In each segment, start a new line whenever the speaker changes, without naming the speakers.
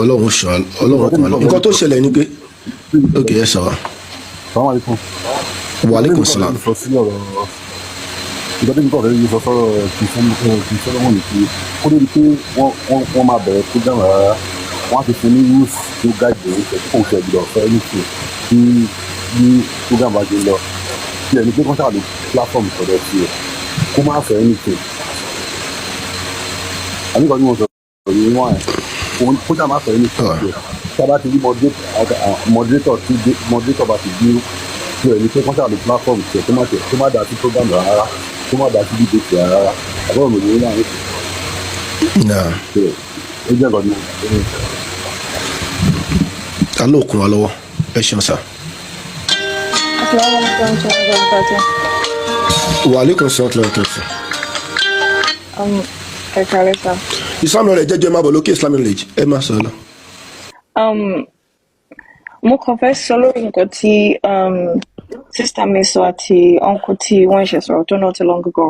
Ọlọ́run ṣọ́ Ọlọ́run kan lọ nǹkan tó ṣẹlẹ̀ ni pé ok ẹ sọ wa.
Assalamu alaikum.
Wa alaikum salam.
Sọ sí ọ̀rọ̀ ìgbàdé nípa ọ̀rẹ́ yìí sọ sọ́rọ̀ kì í sọ́lọ́mọ̀ nìkan ó lórí pé wọ́n máa bẹ̀rẹ̀ program rárá wọ́n á ti fún ní rules tó gáàjì kò ṣe ìgbìlọ̀ ọ̀fẹ́ anything bí program bá ṣe lọ kí ẹni pé kọ́ńtà ló platform sọ̀rọ̀ sí ẹ̀ kó má fẹ́ anything. àníkàn ní mo sọ̀rọ̀ ní wọ́n ẹ̀ kó má fẹ́ anything tí a bá ti rí moderator bá ti bí tí ẹni pé kọ́ńtà ló platform ṣe tó má dá sí program rárá tó má dá sí debate rárá àbọ̀rọ̀ mi ní láàrin
Nah.
ó jẹ́ nǹkan ní
Ta ló kún wa lọ́wọ́ ẹ ṣeun sá. Wa alaikum salam tó sọ.
Ẹ káalẹ́ sá.
Islam knowledge jẹ́jọ́ ẹ máa bọ̀ lókè Islam knowledge ẹ máa sọ lọ.
Mo kàn fẹ́ sọ lórí nǹkan tí sísítà mi sọ àti uncle tí wọ́n ṣe sọ̀rọ̀ tó not too long ago.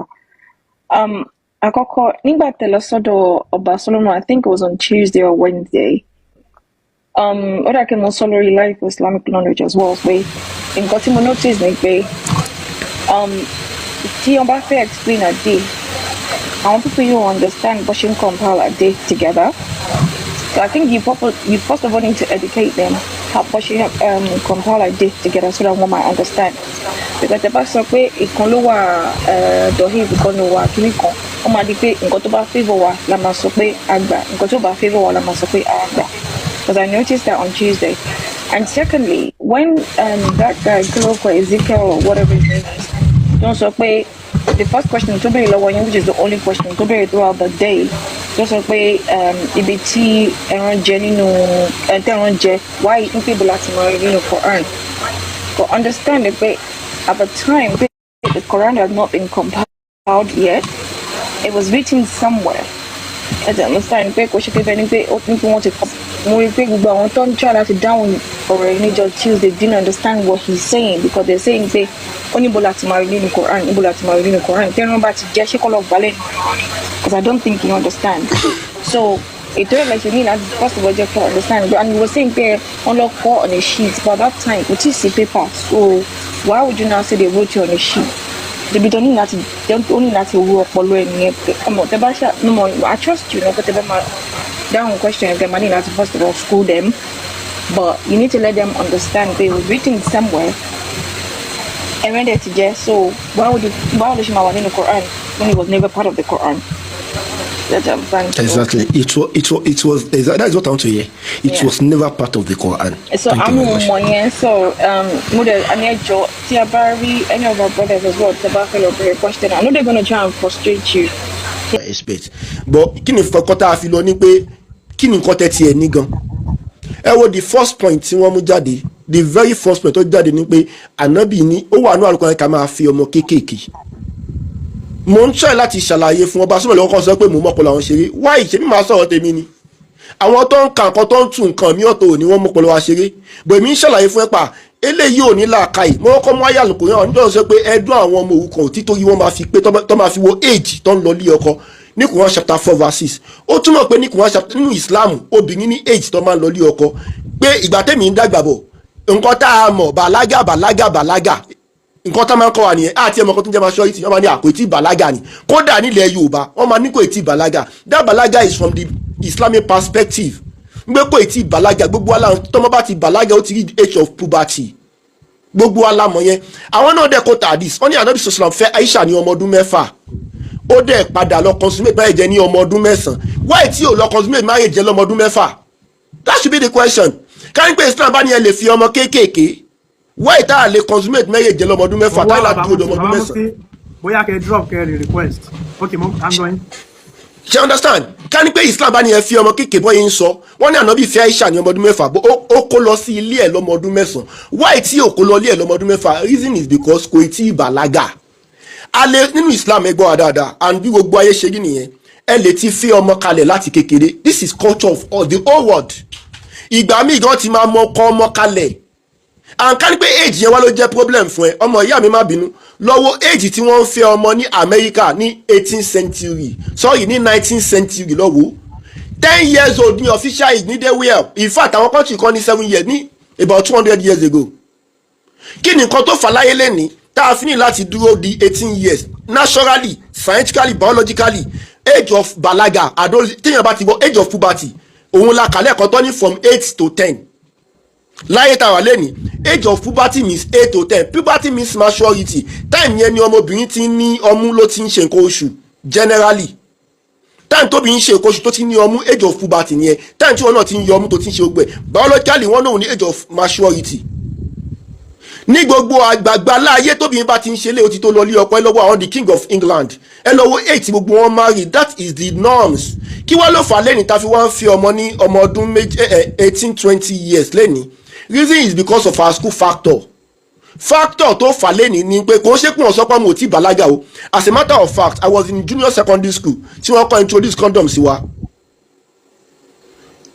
Àkọ́kọ́ nígbà tẹ́lẹ̀ sọ́dọ̀ Ọba Solomon, I think it was on Tuesday or Wednesday. Ó dà kí mo sọ lórí life of Islamic knowledge as well pé nǹkan tí mo notice ni pé tí wọ́n bá fẹ́ explain a day, àwọn people you understand bó ṣe ń compile a day together. So I think you first of all need to educate them how bó ṣe compile a day together so that one might understand. Because the pastor pé ìkan ló wà dọ̀hí ìkan ló wà kíní kan wọ́n máa di pé nǹkan tó bá favour wa la máa sọ pé àgbà nǹkan tó bá favour wa la máa sọ pé àgbà. Because I noticed that on Tuesday. And secondly, when that guy Kiloko Ezekiel or whatever his name is, don't sọ pé the first question tó béèrè lọ́wọ́ yín, which is the only question tó béèrè throughout the day, tó sọ pé ibi tí ẹran jẹ nínú tẹran jẹ why n pé bọ́lá ti mọ̀ nínú Quran. But understand pé at the time the Quran had not been compiled yet. It was written somewhere. I don't understand pé kò ṣe pé bẹ́ẹ̀ ni pé ó ní pé wọ́n ti kọ́. Mo rí pé gbogbo àwọn tó ń try láti dáhùn ọ̀rọ̀ yìí níjọ́ Tuesday didn't understand what he's saying because they're saying pé ó ní bọ́lá ti máa rí nínú Quran, ní bọ́lá ti máa rí nínú Quran. Tẹ́ran bá ti jẹ́ ṣé kọ́ lọ gbálẹ̀ because I don't think you understand. So ètò election ní láti first of all jẹ́ kí I understand and we were saying pé wọ́n lọ kọ́ on a sheet but at that time kò tí ì sí paper so why would you now say they wrote you on a sheet? Debi tó ní láti wo ọpọlọ ẹ nìyẹn pé ọmọ tẹ bá ṣá no more I trust you náà pé tẹ bá máa dáhùn question ẹ máa ní láti first of all school them but you need to let them understand they were written somewhere ẹ̀rẹ́ dẹ̀ ti jẹ́ so why would ṣe máa wà nínú Quran when it was never part of the Quran.
Exactly. It was that is what I want to hear. It was never part of the Quran.
So I'm on so tí a bá rí any of our brothers as well tí a bá fẹ́ lọ bẹ̀rẹ̀ question I know they're going to try and frustrate you.
Expect. But kí ni nǹkan tá a fi lọ ní pé kí ni nǹkan tẹ́ tiẹ̀ ní gan. Ẹ wo the first point tí wọ́n mú jáde the very first point tó jáde ní pé ànábì ní ó wà ní Al-Qur'an ká máa fi ọmọ kéékèèké. Mo ń try láti ṣàlàyé fún Ọba Solomon lọ́kàn sọ pé mo mọ̀ pọ̀lọ̀ àwọn ṣeré why ṣe mi máa sọ̀rọ̀ tèmi ni àwọn tó ń ka nǹkan tó ń tún nǹkan mi ọ̀tọ̀ ni wọ́n mọ̀ pọ̀lọ̀ wa ṣeré bò èmi ń ṣàlàyé fún ẹ pa eléyìí ò ní làákàyè mo kọ́ mọ́ ayé àlùkò yẹn nítorí sọ pé ẹdún àwọn ọmọ òrukàn ò títọ́ yìí wọ́n máa fi pé tó máa fi wo age tó ń lọ lé ọkọ ní Quran chapter 4 verse 6 ó túmọ̀ pé ní Quran chapter nínú Islam obìnrin ní age tó máa ń lọ lé ọkọ pé ìgbà tẹ́mi ń dàgbà bọ̀ nǹkan tá a mọ̀ bàlágà nǹkan tá máa ń kọ́ wa nìyẹn àti ẹ̀mọ́ kan tó ń jẹ́ maturity wọ́n máa ní àpótí bàlágà ni kódà nílẹ̀ Yorùbá wọ́n máa ní kò tí bàlágà that bàlágà is from the Islamic perspective gbé kò tí bàlágà gbogbo aláwọ̀ tọ́mọ bá ti bàlágà ó ti rí age of puberty gbogbo alámọ̀ yẹn àwọn náà dẹ̀ kó tàdís wọ́n ní Ànábì sọ̀sọ̀làm fẹ́ Aisha ní ọmọ ọdún 6 ó dẹ̀ padà lọ consummate marriage ní ọmọ ọdún 9 why tí ò lọ consummate marriage lọ́mọ ọdún 6 that should be the question káyìn pé Islam bá ní ẹ lè fi ọmọ kéékèèké why tá a lè consummate marriage lọ́mọ ọdún 6 tá a là dúró ọmọ ọdún 9.
bóyá kẹ́ drop kẹ́ request okay mo I'm going.
You understand ká ní pé Islam bá ní ẹ fi ọmọ kéékèèké bọ́ yẹn ń sọ wọ́n ní Ànábì fẹ́ Aisha ní ọmọ ọdún 6 ó kó lọ sí ilé ẹ̀ lọ́mọ ọdún 9 why tí ò kó lọ ilé ẹ̀ lọ́mọ ọdún 6 reason is because kò tí ì bàlágà alẹ́ nínú Islam ẹ gbọ́ wa dáadáa and bí gbogbo ayé ṣe rí nìyẹn ẹ lè ti fi ọmọ kalẹ̀ láti kékeré this is culture of all the whole world ìgbà míì gan ti máa mọ ọkọ ọmọ kalẹ̀ and ká ní pé age yẹn wá ló jẹ́ problem fún ẹ ọmọ ìyá mi má bínú lọ́wọ́ age tí wọ́n ń fẹ́ ọmọ ní America ní 18th century sorry ní 19th century lọ́wọ́ 10 years old ní official age ní Delaware. In fact àwọn country kan ní 7 years ní about 200 years ago. Kí ni nǹkan tó fà láyé lẹ́ni tá a fi ní láti dúró di 18 years naturally scientifically biologically age of balaga téèyàn bá ti bọ age of puberty òun la kàlẹ́ ẹ̀kọ́ tó ní from 8 to 10 láyé tá a wà lẹ́ni age of puberty means 8 to 10 puberty means maturity time yẹn ni ọmọbìnrin ti ní ọmú ló ti ń ṣe nǹkan oṣù generally time tóbi ń ṣe nǹkan oṣù tó ti ní ọmú age of puberty nìyẹn time tí wọn náà ti ń yọ ọmú tó ti ń ṣe gbẹ biologically wọn náà ní age of maturity ní gbogbo àgbàgbà láàyè tóbi bá ti ń ṣe lé o ti tó lọ lé ọkọ ẹ lọ́wọ́ àwọn the king of England ẹ lọ́wọ́ 8 gbogbo wọn marry that is the norms kí wọ́n ló fà lẹ́ni ta fi wọ́n fi ọmọ ní ọmọ ọdún 18-20 years lẹ́ni reason is because of our school factor tó fà lẹ́ni ni pé kò ń ṣe pé wọ́n sọ pé mo ti bàlágà o as a matter of fact I was in junior secondary school tí wọ́n kọ́ introduce condom sí wa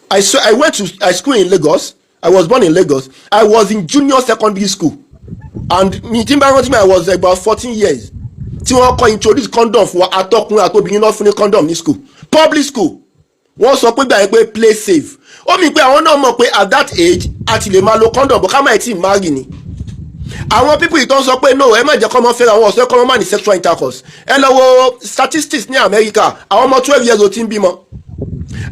I went to school in Lagos. I was born in Lagos. I was in junior secondary school and I was about 14 years tí wọ́n kọ́ introduce condom fún wa àtọkùnrin àtobìnrin náà fún ní condom ní school public school wọ́n sọ pé gbà pé play safe ó mi pé àwọn náà mọ̀ pé at that age a ti lè máa lo condom bó ká má ti marry ni àwọn people yìí tó ń sọ pé no ẹ má jẹ́ kọ́ ọmọ fẹ́ra wọn ọ̀sẹ̀ kọ́ ọmọ má ní sexual intercourse ẹ lọ wo statistics ní America àwọn ọmọ 12 years old ti ń bímọ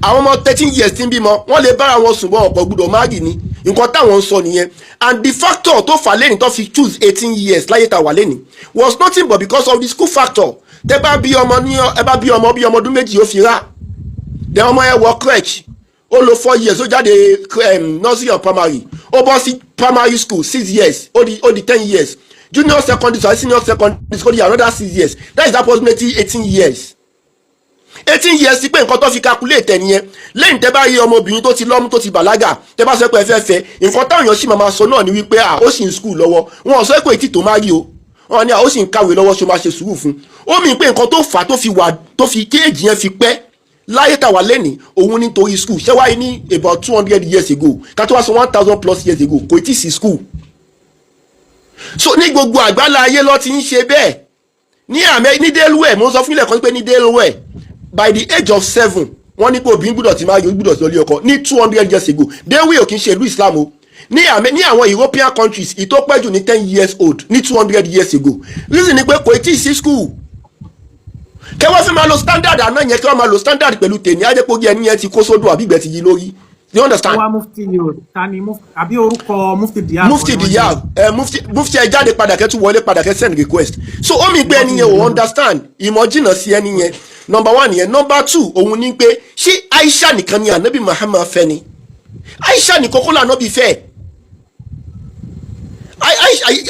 àwọn ọmọ 13 years ti ń bímọ wọ́n lè bára wọn sùn bọ́ ọ̀pọ̀ gbọ́dọ̀ marry ni nǹkan táwọn ń sọ nìyẹn and the factor tó fà lẹ́ni tó fi choose 18 years láyé tá wà lẹ́ni was nothing but because of the school factor tẹ́ bá bí ọmọ ní ẹ bá bí ọmọ ọdún méjì ó fi rà then ọmọ ẹ wọ crèche ó lò 4 years ó jáde nursery and primary ó bọ́ sí primary school 6 years ó di 10 years junior secondary school senior secondary school di another 6 years that is approximately 18 years 18 years sí pé nǹkan tó fi calculate ẹ̀ nìyẹn lẹ́yìn tẹ́ bá rí ọmọbìnrin tó ti lọ́mú tó ti bàlágà tẹ́ bá sọ pé ẹ fẹ́ nǹkan táwọn èèyàn sì máa sọ náà ni wípé ó sì ń school lọ́wọ́ wọn ò sọ pé ètí tó má rí o wọn ni ó sì ń kàwé lọ́wọ́ ṣó máa ṣe sùúrù fún ó mì pé nǹkan tó fà á tó fi kéèjì yẹn fi pẹ́ láyé tàwa lẹ́nìí òun nítorí school ṣé wáyé ní about 200 years ago ká tó wá sọ 1000 plus years ago kò tí sí school so ní gbogbo àgbálá ayé ló ti ń ṣe bẹ́ẹ̀ ní Delaware mo sọ fún ilẹ̀ kan pé ní Delaware by the age of 7 wọ́n ní pé obìnrin gbúdọ̀ ti máa yọ gbúdọ̀ sí ọlé ọkọ ní 200 years ago Delaware ò kì í ṣe ìlú Islam o ní àwọn European countries ìtó pẹ́ jù ní 10 years old ní 200 years ago reason ni pé kò tí sí school kẹ wọ́n fi máa lo standard àná yẹn kí wọ́n máa lo standard pẹ̀lú tèmi ajẹ́pọ̀gì ẹni yẹn ti kó sódò àbígbẹ́ ti yí lórí you understand.
wá mufti ni o ta ni àbí orúkọ mufti Diyar.
mufti Diyar mufti ẹ jáde padà kẹ́ tún wọlé padà kẹ́ send request so ó mi pé ẹni yẹn ò understand ìmọ̀ jìnnà sí ẹni yẹn number 1 yẹn number 2 òun ni pé ṣé Aisha nìkan ni anabi Muhammad fẹ́ ni Aisha ní kókó là anabi fẹ́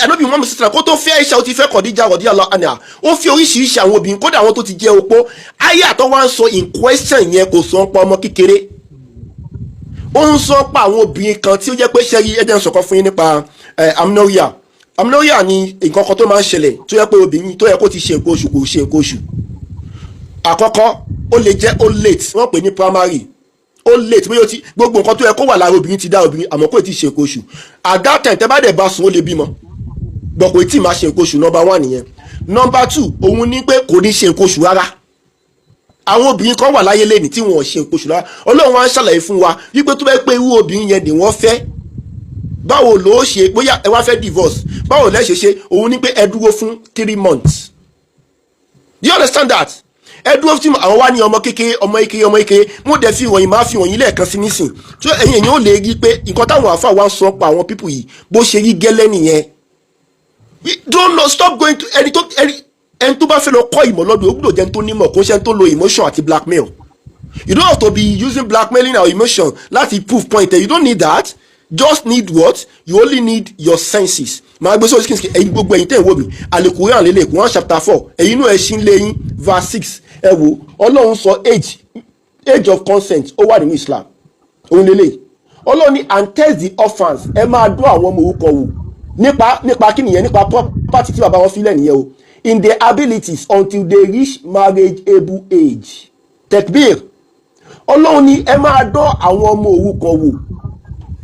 anabi Muhammad sitra kó tó fẹ́ Aisha ó ti fẹ́ Khadija radiyallahu anha ó fi oríṣiríṣi àwọn obìnrin kódà àwọn tó ti jẹ́ opó ayé àtọ́ wá ń sọ in question yẹn kò sọ ń pa ọmọ kékeré ó ń sọ pa àwọn obìnrin kan tí ó jẹ́ pé ṣẹ́rí ẹ̀jẹ̀ ń sọ̀kan fún yín nípa amenorrhea ni nǹkan kan tó máa ń ṣẹlẹ̀ tó yẹ pé obìnrin tó yẹ kó ti ṣe nǹkan oṣù kò ṣe nǹkan oṣù àkọ́kọ́ ó lè jẹ́ ó late wọ́n pè ní primary ó late bóyá gbogbo nǹkan tó yẹ kó wà lára obìnrin ti dá obìnrin àmọ́ kò tí ì ṣe nǹkan oṣù at that time tẹ́ bá dẹ̀ bá sùn ó lè bímọ gbọ́ kò tí ì máa ṣe nǹkan oṣù number 1 nìyẹn number 2 òun ní pé kò ní ṣe nǹkan oṣù rárá àwọn obìnrin kan wà láyé lẹ́ni tí wọ́n ṣe nǹkan oṣù rárá Ọlọ́run wá ń ṣàlàyé fún wa wípé tó bá pé irú obìnrin yẹn ni wọ́n fẹ́ báwo ló ṣe bóyá ẹ wá fẹ́ divorce báwo lẹ́ ṣe òun ní pé ẹ dúró fún 3 months do you understand that ẹ dúró fún àwọn wá ní ọmọ kékeré mo dẹ̀ fi wọ̀nyí máa fi wọ̀nyí lẹ́ẹ̀kan sí nísìn tó ẹ̀yin èèyàn ò lè rí pé nǹkan táwọn àfáà wá ń sọ pa àwọn people yìí bó ṣe rí gẹ́lẹ́ nìyẹn don't know stop going to ẹni tó bá fẹ́ lọ kọ́ ìmọ̀ lọ́dún ó gbọ́dọ̀ jẹ́ tó nímọ̀ kó ṣe tó lo emotion àti blackmail you don't have to be using blackmailing or emotion láti prove point you don't need that just need what you only need your senses máa gbé sórí skin ẹ̀yin gbogbo ẹ̀yin tẹ́ ń wò mí Al-Qur'an lélẹ̀ Quran chapter 4 ẹ̀yin inú ẹ̀ṣin lẹ́yìn verse 6 ẹ wo Ọlọ́run sọ age of consent ó wà nínú Islam òun lélẹ̀ Ọlọ́run ní and test the orphans ẹ máa dún àwọn ọmọ orúkọ wò nípa kí nìyẹn nípa property tí bàbá wọn fi lẹ̀ nìyẹn o in their abilities until they reach marriageable age tekbir Ọlọ́run ní ẹ máa dán àwọn ọmọ òrukàn wò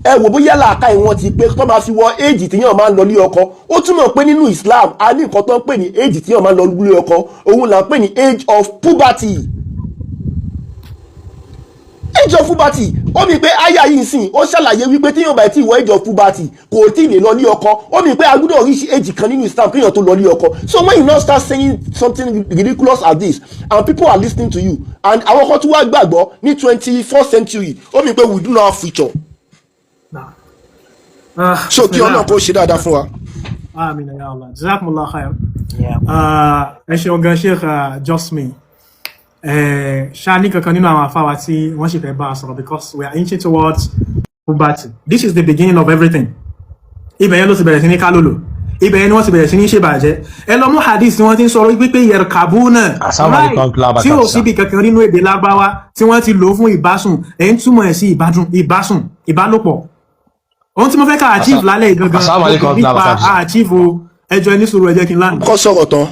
ẹ wò bóyá làákà ìwọ̀n ti pé tó máa fi wọ éèjì tí yàn máa ń lọ lé ọkọ ó túmọ̀ pé nínú Islam a ní nǹkan tó ń pè ní éèjì tí yàn máa ń lọ lé ọkọ òun là ń pè ní age of puberty age of puberty ó mi pé aya yìí sìn ó ṣàlàyé wípé téèyàn bá ti wọ age of puberty kò tí ì lè lọ ní ọkọ ó mi pé a gbọ́dọ̀ reach age kan nínú Islam kéèyàn tó lọ ní ọkọ. So when you now start saying something ridiculous as this and people are listening to you and àwọn kan tún wá gbàgbọ́ ní 21st century ó mi pé we do not have future. So kí ọ̀nà kó ṣe dáadáa fún wa.
Amin ya Allah. Jazakumullah khair. Ẹ ṣe ọ̀gá Sheikh Josmi. Ṣáàní kankan nínú àwọn afáwa tí wọ́n ṣe fẹ́ bá a sọ̀rọ̀ because we are inching towards puberty. This is the beginning of everything. Ibẹ̀ yẹn ló ti bẹ̀rẹ̀ sí ní kálòlò. Ibẹ̀ yẹn ni wọ́n ti bẹ̀rẹ̀ sí ní ṣèbàjẹ́. Ẹ lọ mú hadith tí wọ́n ti ń sọ̀rọ̀ wípé yarkabuna tí ò síbi kankan nínú èdè Lárúbáwá tí wọ́n ti lò fún ìbásùn ẹ̀ ń túmọ̀ ẹ̀ sí ìbásùn ìbálòpọ̀. Ohun tí mo fẹ́ ká achieve lálẹ́ ìgangan nípa achieve ẹjọ́ ẹni sọ̀rọ̀ ẹjẹ́ kí n lánàá.
Kọ́ sọ̀rọ̀ tán.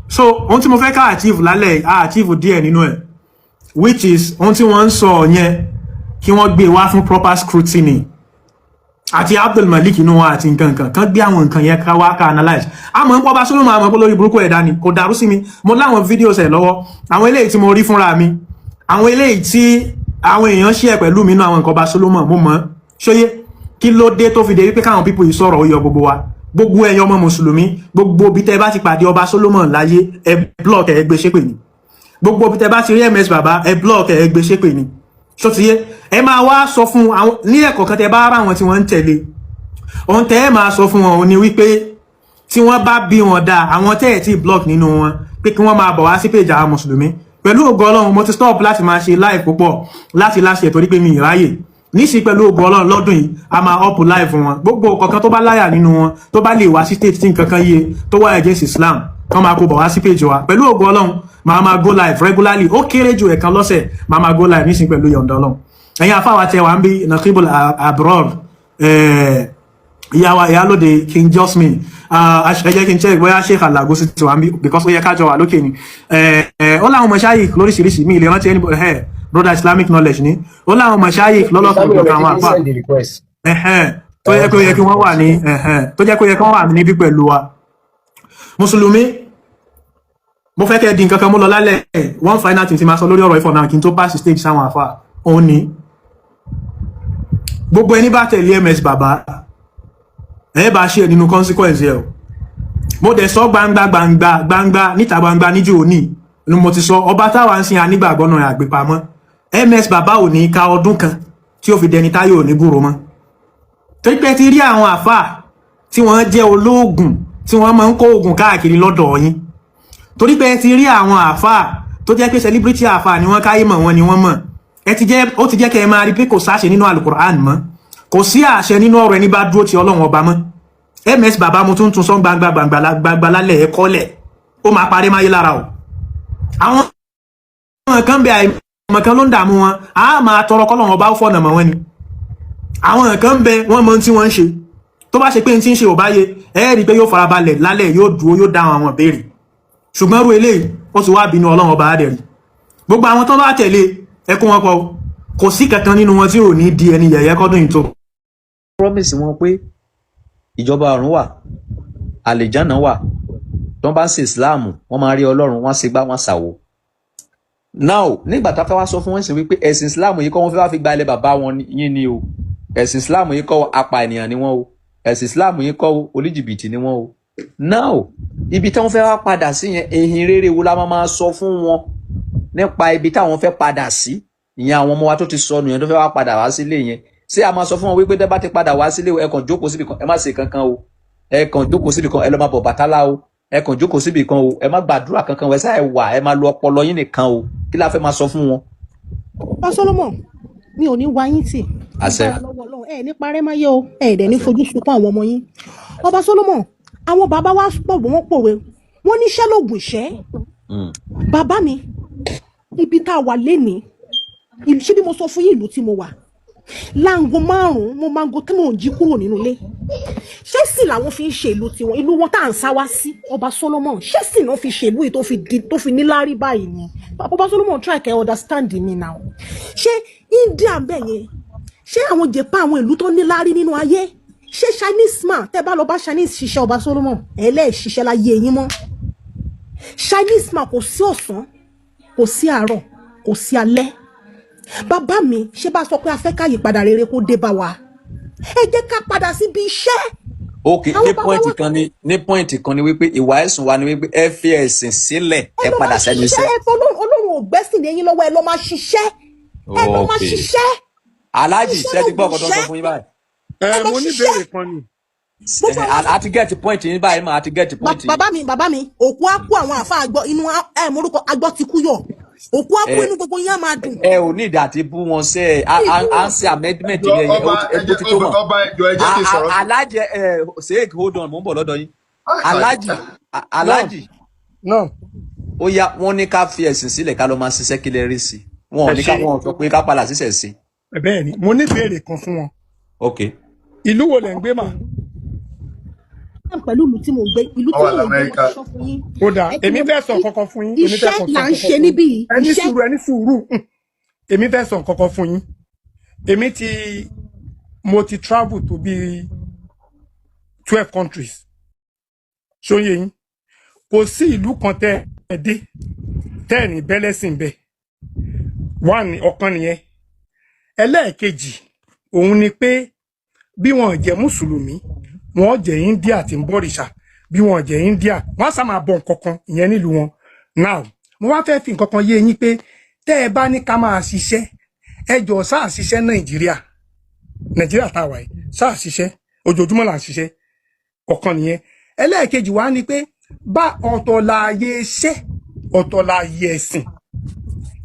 So ohun tí mo fẹ́ ká achieve lálẹ́ achieve díẹ̀ nínú ẹ̀ which is ohun tí wọ́n ń sọ yẹn kí wọ́n gbé wá fún proper scrutiny àti Abdul Malik inú wa àti nǹkan kan gbé àwọn nǹkan yẹn ká wá ká analyze àmọ́ ń pọ́ bá Solomon àmọ́ pé lórí burúkú ẹ̀dá ni kò dàrú sí mi mo láwọn videos ẹ̀ lọ́wọ́ àwọn eléyìí tí mo rí fúnra mi àwọn eléyìí tí àwọn èèyàn share pẹ̀lú mi nínú àwọn nǹkan bá Solomon mo mọ̀ ṣóyé kí ló dé tó fi dé wípé káwọn people yìí sọ̀rọ̀ ó yọ gbogbo wa gbogbo ẹ̀yin ọmọ mùsùlùmí gbogbo bí tẹ́ bá ti pàdé ọba Solomon láyé ẹ block ẹ gbé ṣépè ni gbogbo bí tẹ́ bá ti rí MS bàbá ẹ block ẹ gbé ṣépè ni ṣó ti yé ẹ máa wá sọ fún àwọn ní ẹ̀kọ́ kan tẹ́ bá ara wọn tí wọ́n ń tẹ̀lé ohun tẹ́ ẹ máa sọ fún wọn ni wípé tí wọ́n bá bí wọn dá àwọn tẹ́ ẹ̀ tí block nínú wọn pé kí wọ́n máa bọ̀ wá sí page àwọn mùsùlùmí pẹ̀lú ògo Ọlọ́run mo ti stop láti máa ṣe live púpọ̀ láti láṣẹ torí pé mi ìráyè níṣì pẹ̀lú ògo Ọlọ́run lọ́dún yìí a máa up live wọn gbogbo kankan tó bá láyà nínú wọn tó bá lè wá sí state tí nǹkankan yé tó wá against Islam kán máa kó bọ̀ wá sí page wa pẹ̀lú ògo Ọlọ́run máa go live regularly ó kéré ju ẹ̀kan lọ́sẹ̀ máa go live níṣì pẹ̀lú yọ̀ǹda Ọlọ́run ẹ̀yin afáwa tẹ wà ń bí Naqibul Abrar ìyálóde King Josmi ẹ jẹ́ kí n check bóyá Sheikh Alagosi ti wà ń bí because ó yẹ kájọ wà lókè ni ó láwọn mashayikh lóríṣiríṣi mi ilé rántí ẹni brother Islamic knowledge ni ó láwọn mashayikh lọ́lọ́kan òjọ̀kan àwọn àpá tó yẹ kó yẹ kí wọ́n wà ní tó jẹ́ kó yẹ kí wọ́n wà níbí pẹ̀lú wa mùsùlùmí mo fẹ́ kẹ́ di nǹkan kan mú lọ lálẹ́ one final thing tí máa sọ lórí ọ̀rọ̀ ìfọ̀ náà kí n tó pass stage sáwọn àfà òun ni gbogbo ẹni bá tẹ̀lé MS bàbá ẹ bá ṣe nínú consequence ẹ o mo dẹ̀ sọ gbangba níta gbangba níjó òní ni mo ti sọ ọba táwa ń sin anígbàgbọ́ náà àgbépamọ́ MS bàbá ò ní ka ọdún kan tí ó fi dẹni táyé ò ní gbúrò mọ́ torí pé ti rí àwọn àfà tí wọ́n jẹ́ olóògùn tí wọ́n máa ń kó oògùn káàkiri lọ́dọ̀ yín torí pé ti rí àwọn àfà tó jẹ́ pé celebrity àfà ni wọ́n káyé mọ̀ wọn ni wọ́n mọ̀ ó ti jẹ́ kẹ́ ẹ máa rí pé kò sáṣẹ nínú Al-Qur'an mọ́ kò sí àṣẹ nínú ọ̀rọ̀ ẹni bá dúró ti Ọlọ́run ọba mọ́ MS bàbá mo tún sọ gbangba lálẹ́ ẹ̀kọ́ lẹ̀ ó máa parí máyé lára o àwọn kan bẹ àìmọ̀ kan ló ń dààmú wọn a máa tọrọ kọ́lọ́run ọba ó fọ̀nà mọ́ wọn ni àwọn kan bẹ wọ́n mọ tí wọ́n ń ṣe tó bá ṣe pé n tí ń ṣe ò bá yé ẹ rí i pé yóò farabalẹ̀ lálẹ́ yóò dúró yóò dáhùn àwọn ìbéèrè ṣùgbọ́n rú eléyìí ó ti wá bínú Ọlọ́run ọba adẹ̀rí gbogbo àwọn tó bá tẹ̀lé ẹkún wọn pọ̀ kò sí kankan nínú wọn tí ò ní di ẹni yẹ̀yẹ́ kọ́dún yìí tó.
promise wọn pé ìjọba ọ̀run wà àlìjánà wà tó bá ń ṣe Islam wọ́n máa rí Ọlọ́run wọ́n ṣe gbá wọ́n ṣàwò. now nígbà tá a fẹ́ wá sọ fún wọn sí wípé ẹ̀sìn Islam yìí kọ́ wọ́n fẹ́ wá fi gba ilẹ̀ bàbá wọn yín ni o ẹ̀sìn Islam yìí kọ́ apá ènìyàn ni wọ́n o ẹ̀sìn Islam yìí kọ́ oníjìbìtì ni wọ́n o. now ibi tí wọ́n fẹ́ wá padà sí yẹn èhìn rere wo la máa sọ fún wọn nípa ibi táwọn fẹ́ padà sí ìyẹn àwọn ọmọ wa tó ti sọnù yẹn tó fẹ́ wá padà wá sílé yẹn ṣé a máa sọ fún wọn wípé tẹ́ bá ti padà wá sílé ẹ kàn jókòó síbì kan ẹ má ṣe kankan o ẹ kàn jókòó síbì kan ẹ lọ máa bọ̀ Bàtálá o ẹ kàn jókòó síbì kan o ẹ má gbàdúrà kankan o ẹ sáà wà ẹ má lo ọpọlọ yín nìkan o kí la fẹ́ máa sọ fún wọn.
Ọba Solomon mi ò ní wá yín tì
àṣẹ
ẹ ní parẹ́ máyé o ẹ dẹ̀ ní fojú sunkún àwọn ọmọ yín. Ọba Solomon àwọn bàbá wa pọ̀ wọ́n pòwe wọ́n níṣẹ́ lóògùn ìṣẹ́ bàbá mi ibi tá a wà lénìí ṣé bí mo sọ fún yín ìlú tí mo wà láago márùn-ún mo máa ń go tí mò ń jí kúrò nínú ilé ṣé sì làwọn fi ń ṣe ìlú tiwọn ìlú wọn tá à ń sá wá sí Ọba Solomon ṣé sì náà fi ṣe ìlú yìí tó fi níláárí báyìí ni Ọba Solomon try to understand me now ṣé India ń bẹ̀ yẹn ṣé àwọn Japan àwọn ìlú tó níláárí nínú ayé ṣé Chinese man tẹ́ bá lọ bá Chinese ṣiṣẹ́ Ọba Solomon ẹlẹ́ẹ̀ṣiṣẹ́ láyé yín mọ́ Chinese man kò sí ọ̀sán kò sí àárọ̀ kò sí alẹ́ bàbá mi ṣé bá sọ pé a fẹ́ ká yípadà rere kó dé bá wa ẹ jẹ́ ká padà síbi iṣẹ́.
ok
Àwọn
ní
bàbá
pọ́ìntì
wa
kan ní pọ́ìntì kan ni wípé ìwà ẹ̀sùn wa ni wípé ẹ fi ẹ̀sìn sílẹ̀
ẹ
ẹ
lọ
padà
máa
sẹ́nu
ṣiṣẹ́
iṣẹ́.
ẹ fọ Ọlọ́run ò gbẹ́sìn lẹ́yìn lọ́wọ́ ẹ lọ máa ṣiṣẹ́ ẹ lọ máa
ok
ṣiṣẹ́.
aláàjì
Iṣẹ́
ṣe ti gbọ́
lògùn
ọkọ̀ tó ń sọ
iṣẹ́.
fún yín báyìí.
Ẹ lọ
mo ní
ṣiṣẹ́.
ìbéèrè kan ni.
Gbogbo àwọn
àti gẹ́ẹ̀tì pọ́ìntì yín báyìí mà àti gẹ́ẹ̀tì pọ́ìntì yín.
bàbá mi òkú á kú àwọn àfa àgbọ inú morúkọ agbọ ti kú yọ òkú á kú inú gbogbo yín á máa dùn.
ẹ ò ní ìdí àti bú wọn ṣe ẹ à ń ṣe amendment yẹn ó ti tó mọ̀.
ọba ẹjọ ẹ jẹ́ kí n sọ̀rọ̀.
alájẹ sheik hold on mò ń bọ̀ lọ́dọ̀ yín. alájì
náà
ó yá wọ́n ní ká fi ẹ̀sìn sílẹ̀ ká lọ máa ṣiṣẹ́ kí lè rí sí i wọn ò ní ká wọn sọ pé ká padà síṣẹ̀ sí.
bẹ́ẹ̀ ni mo ní ìbéèrè kan fún wọn.
ok
ìlú wo lẹ̀ ń gbé mà?
pẹ̀lú ìlú tí mo gbé ìlú tí mo gbé mo sọ fún yín.
ó dáa èmi fẹ́ sọ nǹkan kan fún yín.
iṣẹ́ là ń ṣe níbí yìí.
ẹni sùúrù èmi fẹ́ sọ nǹkan kan fún yín. mo ti travel to bí 12 countries. ṣóyè yín kò sí ìlú kan tẹ́ ẹ dé tẹ́ ẹ̀ ní bẹ́lẹ́sìn bẹ́ẹ̀ ọ̀kan nìyẹn. ẹlẹ́ẹ̀kejì òun ni pé bí wọn jẹ́ mùsùlùmí wọn jẹ́ India tí ń bọ̀rìṣà bí wọn jẹ́ India wọn sá máa bọ nǹkan kan ìyẹn nílùú wọn. now mo wá fẹ́ fi nǹkan kan yé yín pé tẹ́ ẹ bá ní ká máa ṣiṣẹ́ ẹ jọ sáà ṣiṣẹ́ nàìjíríà tá a wà yìí sáà ṣiṣẹ́ ojoojúmọ́ là ń ṣiṣẹ́ ọ̀kan nìyẹn. ẹlẹ́ẹ̀kejì wá ni pé bá ọ̀tọ̀ láàyè iṣẹ́ ọ̀tọ̀ láàyè ẹ̀sìn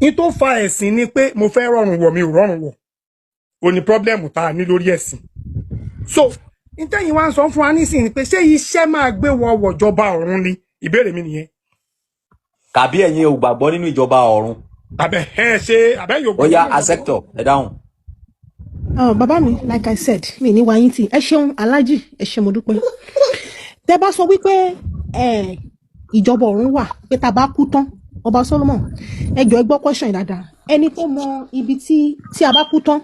ní tó fa ẹ̀sìn ni pé mo fẹ́ rọrùn wọ̀ mi ò rọrùn wọ̀ ò ní pọ́blẹ́mù tá a ní lórí ẹ̀sìn. so ìtẹ́yìn wá ń sọ fún wa nísìnyí ni pé ṣé iṣẹ́ máa gbé wọ wọ̀jọba ọ̀run ni ìbéèrè mi nìyẹn.
kàbí ẹ̀yin ò gbàgbọ́ nínú ìjọba ọ̀run.
àbẹ yóò
ó yá asector ẹ dáhùn.
bàbá mi like I said mi ní wáyé tí ẹ ṣeun alájì ẹ ṣe mo dúpẹ́. tẹ́ bá sọ wípé ìjọba ọ̀run wà pé tá a bá kú tán ọba Solomon ẹ jọ̀ọ́ ẹ gbọ́ question dáadáa ẹni tó mọ ibi tí a bá kú tán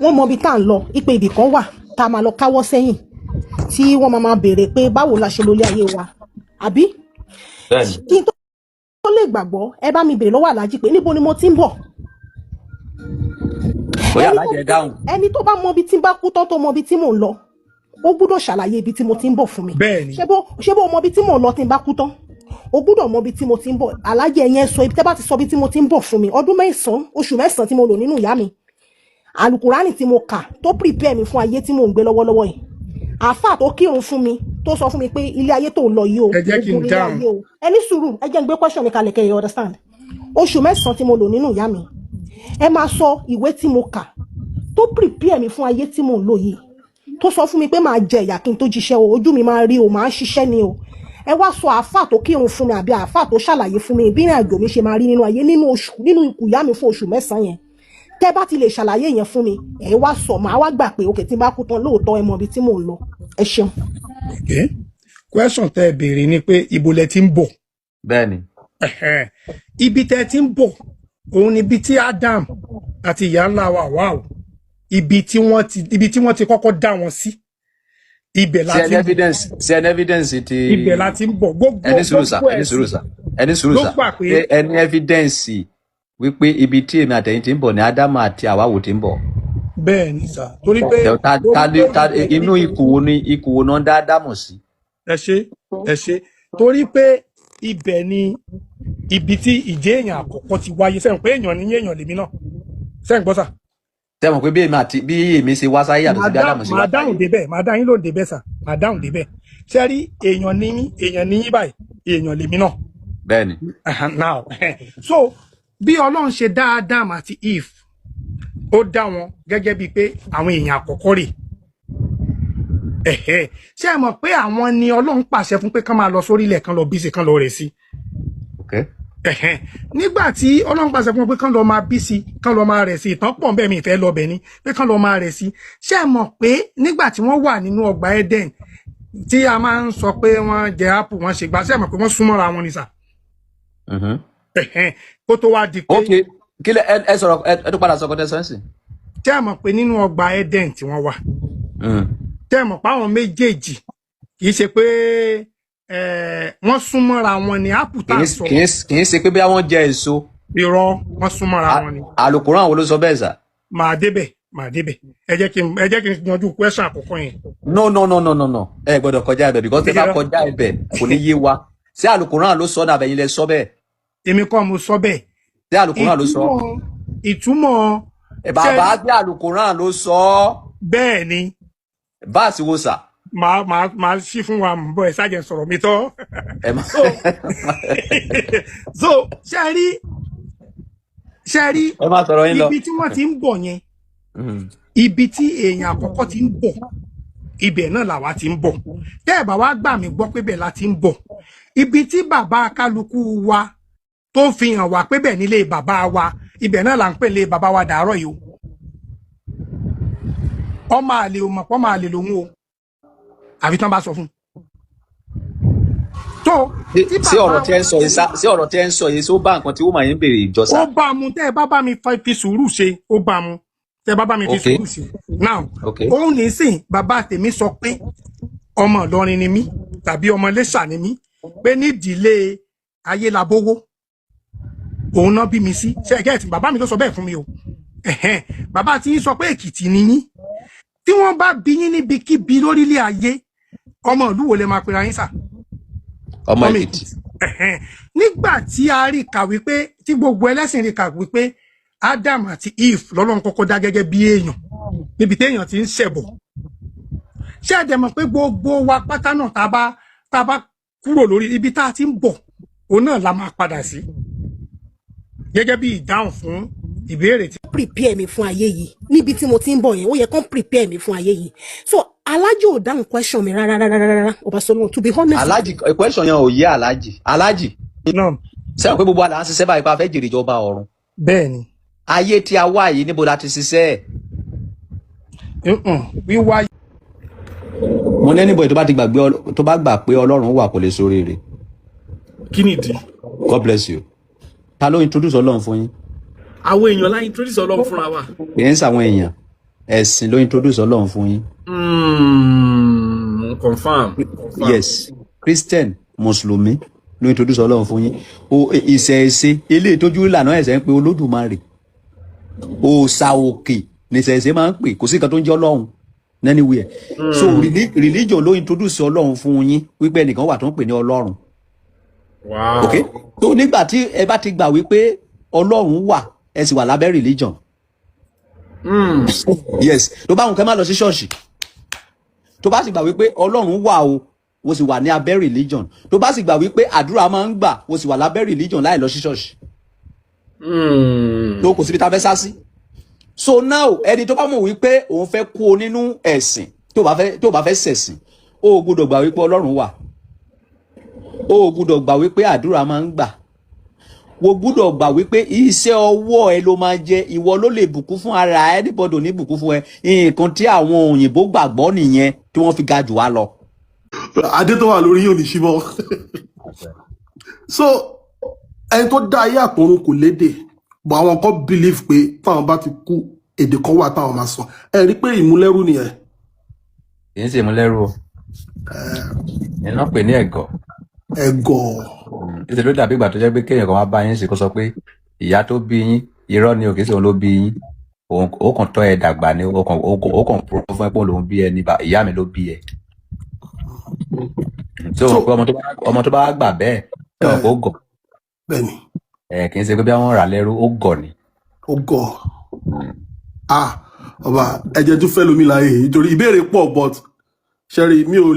wọ́n mọ ibi tá à ń lọ ipe ibì kan wà tá a máa lọ káwọ́ sẹ́yìn tí wọ́n máa béèrè pé báwo la ṣe lólé ayé wa àbí kí n tó lè gbàgbọ́ ẹ bá mi béèrè lọ́wọ́ aláàjì pé níbo ni mo ti ń bọ̀.
bóyá aláàjì ẹ dáhùn.
ẹni tó bá mọ ibi tí ń bá kú tán tó mọ ibi tí mò ń lọ ó gbúdọ̀ ṣàlàyé ibi tí mo ti ń bọ̀ fún mi.
bẹ́ẹ̀ni
ṣé bó mọ ibi tí mò ń lọ tí ń bá kú tán o gbúdọ̀ mọ ibi tí mo ti ń bọ̀ aláàjì ẹ̀yẹn sọ ibi tẹ́ bá ti sọ ibi tí mo ti ń bọ̀ fún mi ọdún oṣù mẹ́sàn-án tí mo lò nínú ìyá mi alukurani tí mo kà tó prepare mi fún ayé tí mò ń gbé lọ́wọ́lọ́wọ́ yìí àáfàá tó kírun fún mi tó sọ fún mi pé ilé ayé tó ń lọ yìí o
ẹ jẹ́ kí n dáhùn
ẹni sùúrù ẹ jẹ́ n gbé question mi kalẹ̀ kẹ́ ẹ understand oṣù mẹ́sàn-án tí mo lò nínú ìyá mi ẹ máa sọ ìwé tí mo kà tó prepare mi fún ayé tí mò ń lò yìí tó sọ fún mi pé máa jẹ ìyà kí n tó jíṣẹ́ o ojú mi máa rí o máa ń ṣiṣẹ́ ni o ẹ wá sọ àáfàá tó kírun fún mi àbí àáfàá tó ṣàlàyé fún mi bí ìrìn àjò mi ṣe máa rí nínú ayé nínú ikú ìyá mi fún oṣù mẹ́sàn-án yẹn tẹ́ bá ti lè ṣàlàyé yẹn fún mi ẹ wá sọ màá wá gbà pé òkè tí n bá kú tán lóòótọ́ ẹ mọ ibi tí mò ń lọ ẹ ṣeun.
question tẹ́ ẹ béèrè ni pé ibo lẹ ti ń bọ̀.
bẹ́ẹ̀ni.
ibi tẹ́ ti ń bọ̀ òun ni ibi tí Adam àti ìyá ńlá wa wà o ibi tí wọ́n ti kọ́kọ́ dá wọn sí ibẹ̀ la ti ń bọ̀.
ṣe an evidence ti.
ibẹ̀ la ti ń bọ̀ gbogbo
ẹni sùúrù sà ẹni evidence wípé ibi tí èmi àtẹ̀yìn ti ń bọ̀ ní Ádámù àti Àwáwò ti ń bọ̀.
bẹ́ẹ̀ ni sà torí pé.
inú ikú wo náà dá Ádámù sí.
ẹ ṣe torí pé ibẹ̀ ni ibi tí ìjẹ́ èèyàn àkọ́kọ́ ti wáyé sẹ́yìn pé èèyàn ní èèyàn lèmi náà sẹ́yìn gbọ́ sà.
sẹ́yìn pé bí èmi ṣe wá sáyé àti bí Ádámù ṣe wá sáyé.
màá dáhùn débẹ̀ màá dáhùn ló débẹ̀ sà màá dáhùn débẹ̀ ṣé rí èèyàn ní yín báyìí èèyàn lèmi náà.
bẹ́ẹ̀ni.
now so bí Ọlọ́run ṣe dá Adam àti Eve ó dá wọn gẹ́gẹ́ bíi pé àwọn èèyàn àkọ́kọ́ rè ṣé ẹ mọ̀ pé àwọn ni Ọlọ́run pàṣẹ fún pé kán máa lọ sórí ilẹ̀ kan lọ bí sí kán lọ rẹ̀ sí. nígbà tí Ọlọ́run pàṣẹ fún wọn pé kán lọ máa bí sí kán lọ máa rẹ̀ sí ìtàn pọ̀ bẹ́ẹ̀ mi ìfẹ́ lọ bẹ̀ ni pé kán lọ máa rẹ̀ sí ṣé ẹ mọ̀ pé nígbà tí wọ́n wà nínú ọgbà Eden tí a máa ń sọ pé wọ́n jẹ apple wọ́n ṣe gbà ṣé ẹ mọ̀ pé wọ́n súnmọ́ra wọn ni sà. kó tó wá di pé.
ok kí lẹ ẹ sọ̀rọ̀ ẹ tó padà sọ kọtẹ sọǹsì.
tẹ́ ẹ mọ̀ pé nínú ọgbà Eden tí wọ́n wà tẹ́ ẹ mọ̀ pé àwọn méjèèjì kì í ṣe pé wọ́n súnmọ́ra wọn ni apple tá a sọ.
kì í ṣe pé bí wọ́n jẹ èso
irọ́ wọ́n súnmọ́ra wọn ni.
Àlùkùránì wo ló sọ bẹ́ẹ̀ sà?
Màá débẹ̀. Ẹ jẹ́ kí n yanjú question àkọ́kọ́ yẹn.
No. Ẹ gbọ́dọ̀ kọjá ibẹ̀ because tẹ́ bá kọjá ibẹ̀ kò ní yé wa. Ṣé Àlùkùránì ló sọ nàbẹ̀yìn lẹ sọ bẹ́ẹ̀?
Èmi kọ́ mo sọ bẹ́ẹ̀.
Ṣé Àlùkùránì ló sọ?
Ìtumọ̀.
Bàbá bí Àlùkùránì ló sọ.
Bẹ́ẹ̀ ni.
Báàsì wo sà?
Màá ṣí fún wa bọ́ ẹ̀ sájẹ̀ sọ̀rọ̀ mi tọ́. So ṣe rí
ẹ má sọ̀rọ̀ yín lọ.
ibi tí wọ́n ti ń bọ̀ yẹn, ibi tí èèyàn àkọ́kọ́ ti ń bọ̀, ibẹ̀ náà làwa ti ń bọ̀. Tẹ́ ẹ̀ bá wá gbà mí gbọ́ pé bẹ̀ la ti ń bọ̀. Ibi tí bàbá kálukú wa tó fi hàn wá pé bẹ̀ nílé bàbá wa, ibẹ̀ náà là ń pè lé bàbá wa dàárọ̀ yìí o. Ọmọ àlè ò mọ̀ pọ́ máa lè lòun o. Àfi tán bá sọ fún. Tó
sí ọ̀rọ̀ tí ẹ ń sọ yìí sí ọ̀rọ̀ tí ẹ ń sọ yìí sí ó bá nǹkan tí wọ́n máa ń béèrè ìjọsà.
Ó bá mu tẹ́ ẹ bá mi fi sùúrù ṣe, ó bá mu tẹ́ ẹ bá mi fi sùúrù ṣe. Now òun ní sìn bàbá tèmi sọ pé ọmọ Ìlọrin ni mí tàbí ọmọ Iléṣà ni mí pé nídìílé Ayélabówó òun náà bí mi sí. Ṣé ẹ gẹ́ẹ̀tì bàbá mi ló sọ bẹ́ẹ̀ fún mi o. Bàbá tí yín sọ pé Èkìtì ni yín. Tí wọ́n bá bí yín níbikíbi lórílẹ̀ ayé, ọmọ ìlú wo lè máa pera yín sà?
Ọmọ Èkìtì.
Nígbà tí a rí kà wípé tí gbogbo ẹlẹ́sìn rí kà wípé Adam àti Eve lọ́lọ́run kọ́kọ́ dá gẹ́gẹ́ bí èèyàn níbi téèyàn ti ń ṣẹ̀bọ̀. Ṣé ẹ dẹ̀ mọ̀ pé gbogbo wa pátá náà tá a bá kúrò lórí ibi tá a ti ń bọ̀ òun náà la máa padà sí gẹ́gẹ́ bí ìdáhùn fún ìbéèrè tí.
prepare mi fún ayé yìí níbi tí mo ti ń bọ̀ yẹn ó yẹ kán prepare mi fún ayé yìí so Alhaji ò dáhùn question mi rárá Ọba Solomon to be honest.
Alhaji question yẹn ò yé Alhaji.
náà
sẹ́wọ̀n pé gbogbo àlà ń ṣiṣẹ́ báyìí pa fẹ́ jèrè ìjọba ọ̀run.
bẹ́ẹ̀ni.
ayé tí a wá yìí níbo la ti ṣiṣẹ́.
wíwá.
mo ní anybody tó bá gbà pé Ọlọ́run wà kò lè ṣoríire.
kí ni ìdí.
God bless you. Ta ló introduce Ọlọ́run fún yín?
àwọn èèyàn la introduce Ọlọ́run fúnra wa.
kì í ṣàwọn èèyàn ẹ̀sìn ló introduce Ọlọ́run fún yín.
Confirm.
Yes, Christian Mùsùlùmí ló introduce Ọlọ́run fún yín. Ìṣẹ̀ṣe eléyìí tójú ìlànà ẹ̀sẹ̀ ń pe Olódùmarè. Òòṣà òkè ní ìṣẹ̀ṣe máa ń pè kò sí nǹkan tó ń jẹ́ Ọlọ́run anywhere. So religion ló introduce Ọlọ́run fún yín wípé ẹnìkan wà tó ń pè ní Ọlọ́run.
Wow.
Okay? So nígbà tí ẹ bá ti gbà wípé Ọlọ́run wà ẹ sì wà lábẹ́ religion. Yes, tó bá wọn kẹ́ máa lọ sí ṣọ́ọ̀ṣì. Tó bá sì gbà wípé Ọlọ́run wà o sì wà ní abẹ́ religion. Tó bá sì gbà wípé àdúrà máa ń gbà o sì wà lábẹ́ religion láì lọ sí ṣọ́ọ̀ṣì. Tó kò síbi tá a fẹ́ sá sí. So now ẹni tó bá mọ̀ wípé òun fẹ́ kú o nínú ẹ̀sìn tó bá fẹ́ ṣẹ̀sìn o gbọ́dọ̀ gbà wípé Ọlọ́run wà. O gbọ́dọ̀ gbà wípé àdúrà máa ń gbà. Wo gbọ́dọ̀ gbà wípé iṣẹ́ ọwọ́ ẹ ló máa jẹ ìwọ ló lè bùkún fún ara ẹ níbọdọ ní bùkún fún ẹ nǹkan tí àwọn òyìnbó gbàgbọ́ nìyẹn tí wọ́n fi ga jù wá lọ.
adé tó wà lórí yóò ní ṣíbọ so ẹni tó dá ayé àtọ̀run kò lédè bọ àwọn kan believe pé táwọn bá ti kú èdè kan wà táwọn máa sọ ẹ rí pé ìmúlẹ́rú nìyẹn.
kì í ṣe ìmúlẹ́rú o iná pè ní ẹ̀gọ́. títí ló dàbí ìgbà tó jẹ́ pé kéèyàn kan wá bá yín sí kó sọ pé ìyá tó bí yín irọ́ ni òkè sí òun ló bí yín ó kàn tọ́ ẹ dàgbà ni ó kàn pọ̀ fún ẹ pé òun lòún bí ẹ ní ìyá mi ló bí ẹ. tí o mọ̀ pé ọmọ tó bá gbà bẹ́ẹ̀ ẹ̀ ó gọ̀.
bẹ́ẹ̀ni.
kì í ṣe pé bí wọ́n rà lẹ́rú ó gọ̀ ni.
ó gọ̀ ọba ẹ̀jẹ̀ tún fẹ́ lómi láàyè nítorí ìbéèrè pọ̀ but ṣẹ́rí mi ò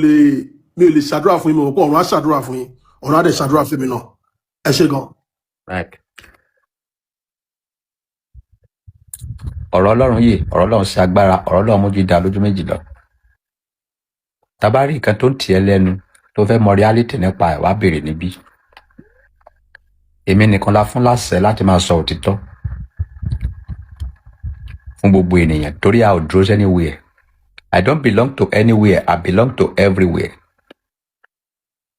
lè ṣàdúrà fún yín mo rò pé ọ̀run á ṣàdúrà fún yín ọ̀run á dẹ̀ ṣàdúrà fún mi náà ẹ ṣé gan.
ọ̀rọ̀ Ọlọ́run yìí ọ̀rọ̀ Ọlọ́run ṣe agbára ọ̀rọ̀ Ọlọ́run mójú dá lójú méjì lọ. Tabari nǹkan tó ń tiẹ̀ lẹ́nu tó fẹ́ mọ reality nípa ẹ̀ wá béèrè níbí. Èmi nìkan la fún láṣẹ láti máa sọ òtítọ́ fún gbogbo ènìyàn torí a ò dúró anywhere. I don't belong to anywhere. I belong to everywhere.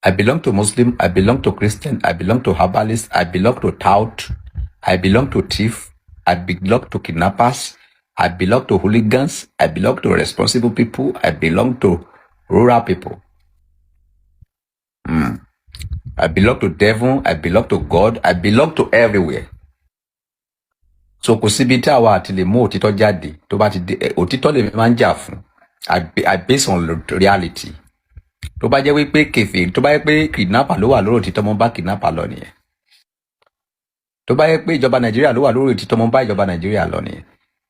I belong to Muslim. I belong to Christian. I belong to herbalist. I belong to tout. I belong to thief. I belong to kidnappers. I belong to hooligans. I belong to responsible people. I belong to rural people. I belong to devil. I belong to God. I belong to everywhere. so kò síbi tí àwa àti lè mú òtítọ́ jáde tó bá ti dé òtítọ́ lèmi máa ń jà fún I based on reality tó bá jẹ́ wípé kèfèrí tó bá jẹ́ pé kidnapper ló wà lórí òtítọ́ mo bá kidnapper lọ nìyẹn tó bá jẹ́ pé ìjọba Nàìjíríà ló wà lórí òtítọ́ mo bá ìjọba Nàìjíríà lọ nìyẹn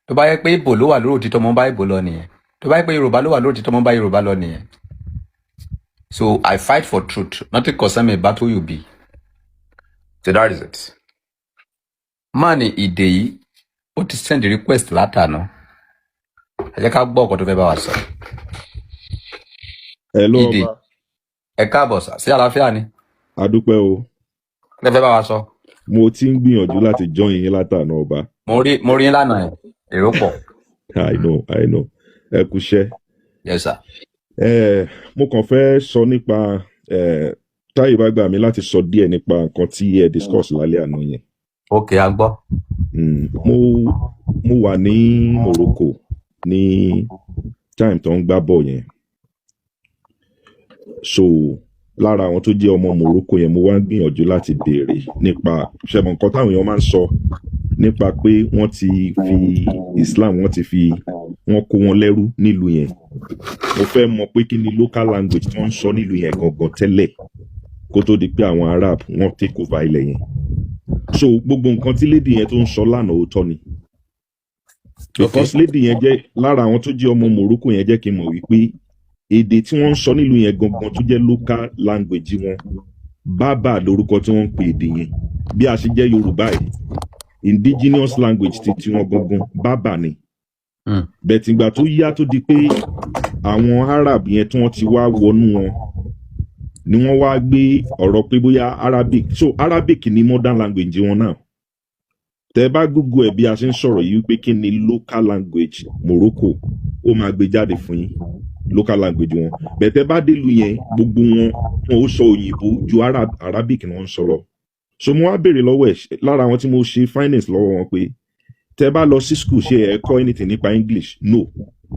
tó bá jẹ́ pé Ìgbò ló wà lórí òtítọ́ mo bá Ìgbò lọ nìyẹn tó bá jẹ́ pé Yorùbá ló wà lórí òtítọ́ mo bá Yorùbá lọ nìyẹn so I fight for truth nothing concern me battle you be so that is it. Mani ìdè yìí ó ti send request látàná ẹ jẹ́ ká gbọ́ ọ̀kan tó fẹ́ bá wa sọ.
Hello
Ìdè
ọba,
ẹ káàbọ̀ sà sí àlàáfíà ni
adúpẹ́ o.
ẹ fẹ́ bá wa sọ.
Mo ti ń gbìyànjú láti join yín látàná ọba.
Mo rí yín lánàá ẹ̀ èrò pọ̀.
I know. Ẹ kúṣẹ́.
Yes sir.
Mo kàn fẹ́ sọ nípa táyì bá gbà mí láti sọ díẹ̀ nípa nǹkan tí ẹ discuss lálẹ́ àná yẹn.
Ok a gbọ́.
Mo wà ní Morocco ní time tó ń gbá bọ̀ yẹn. So lára àwọn tó jẹ́ ọmọ Morocco yẹn mo wá ń gbìyànjú láti béèrè nípa ṣẹ́mọ̀ nǹkan táwọn èèyàn máa ń sọ nípa pé wọ́n ti fi Islam wọ́n kó wọn lẹ́rú nílùú yẹn. Mo fẹ́ mọ̀ pé kí ni local language tí wọ́n ń sọ nílùú yẹn gangan tẹ́lẹ̀ kó tó di pé àwọn Arab wọ́n take over ilẹ̀ yẹn. So gbogbo nǹkan tí lady yẹn tó ń sọ lánàá òótọ́ ni. Because lady yẹn jẹ́ lára àwọn tó jẹ́ ọmọ Morocco yẹn jẹ́ kí n mọ̀ wípé èdè tí wọ́n ń sọ nílùú yẹn gangan tó jẹ́ local language wọn bábà lórúkọ tí wọ́n ń pè èdè yẹn bí a ṣe jẹ́ Yorùbá yìí indigenous language ti wọn gangan bábà ni bẹ̀tì ìgbà tó yá tó di pé àwọn Arab yẹn tí wọ́n ti wá wọnú wọn ni wọ́n wá gbé ọ̀rọ̀ pé bóyá Arabic so Arabic ni modern language wọn náà tẹ́ bá Google ẹ̀ bí a ṣe ń sọ̀rọ̀ yìí pé kí ni local language Morocco ó máa gbé jáde fún yín local language wọn bẹ̀tẹ̀ bá délùú yẹn gbogbo wọn ó sọ òyìnbó ju Arabic ni wọ́n ń sọ lọ so mo wá béèrè lọ́wọ́ ẹ̀ lára àwọn tí mo ṣe finance lọ́wọ́ wọn pé tẹ́ bá lọ sí school ṣé ẹ kọ́ anything nípa English no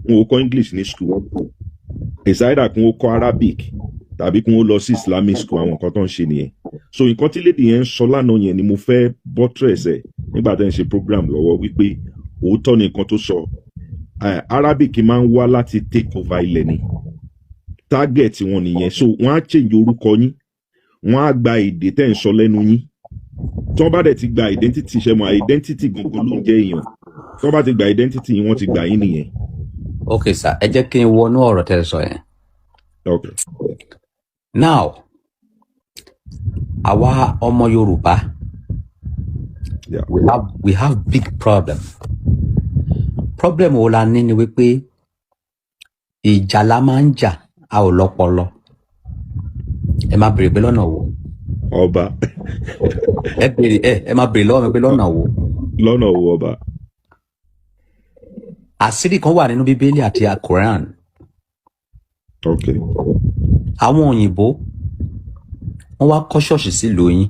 wọn ò kọ́ English ní school it's either kí wọ́n kọ́ Arabic tàbí kí wọ́n lọ sí Islamic school àwọn nǹkan tó ń ṣe nìyẹn so nǹkan tí lady yẹn ń sọ lánàá yẹn ni mo fẹ́ buttress ẹ̀ nígbà tẹ́ ń ṣe program lọ́wọ́ wípé òótọ́ ni nǹkan tó sọ Arabic máa ń wá láti take over ilẹ̀ ni target wọn nìyẹn so wọ́n á change orúkọ yín wọ́n á gba èdè tẹ́ ń sọ lẹ́nu yín tí wọ́n bá dẹ̀ ti gba identity ṣe mọ̀ identity gbogbo ló ń jẹ́ èèyàn tí wọ́n bá ti gba identity yín wọ́n ti gbà yín nìyẹn.
Ok sir ẹ jẹ́ kí n wọnú ọ̀rọ̀ tẹ́ ẹ sọ yẹn.
Okay.
Now àwa ọmọ Yorùbá
Yeah.
we have big problem wo la ní ni wípé ìjà la máa ń jà a ò lọ́pọlọ ẹ máa béèrè pé lọ́nà wo
ọba
ẹ máa béèrè lọ́wọ́ mi pé lọ́nà wo
lọ́nà wo ọba.
àṣírí kan wà nínú Bíbélì àti Quran
Okay.
àwọn òyìnbó wọ́n wá kọ́ ṣọ́ọ̀ṣì sílùú yín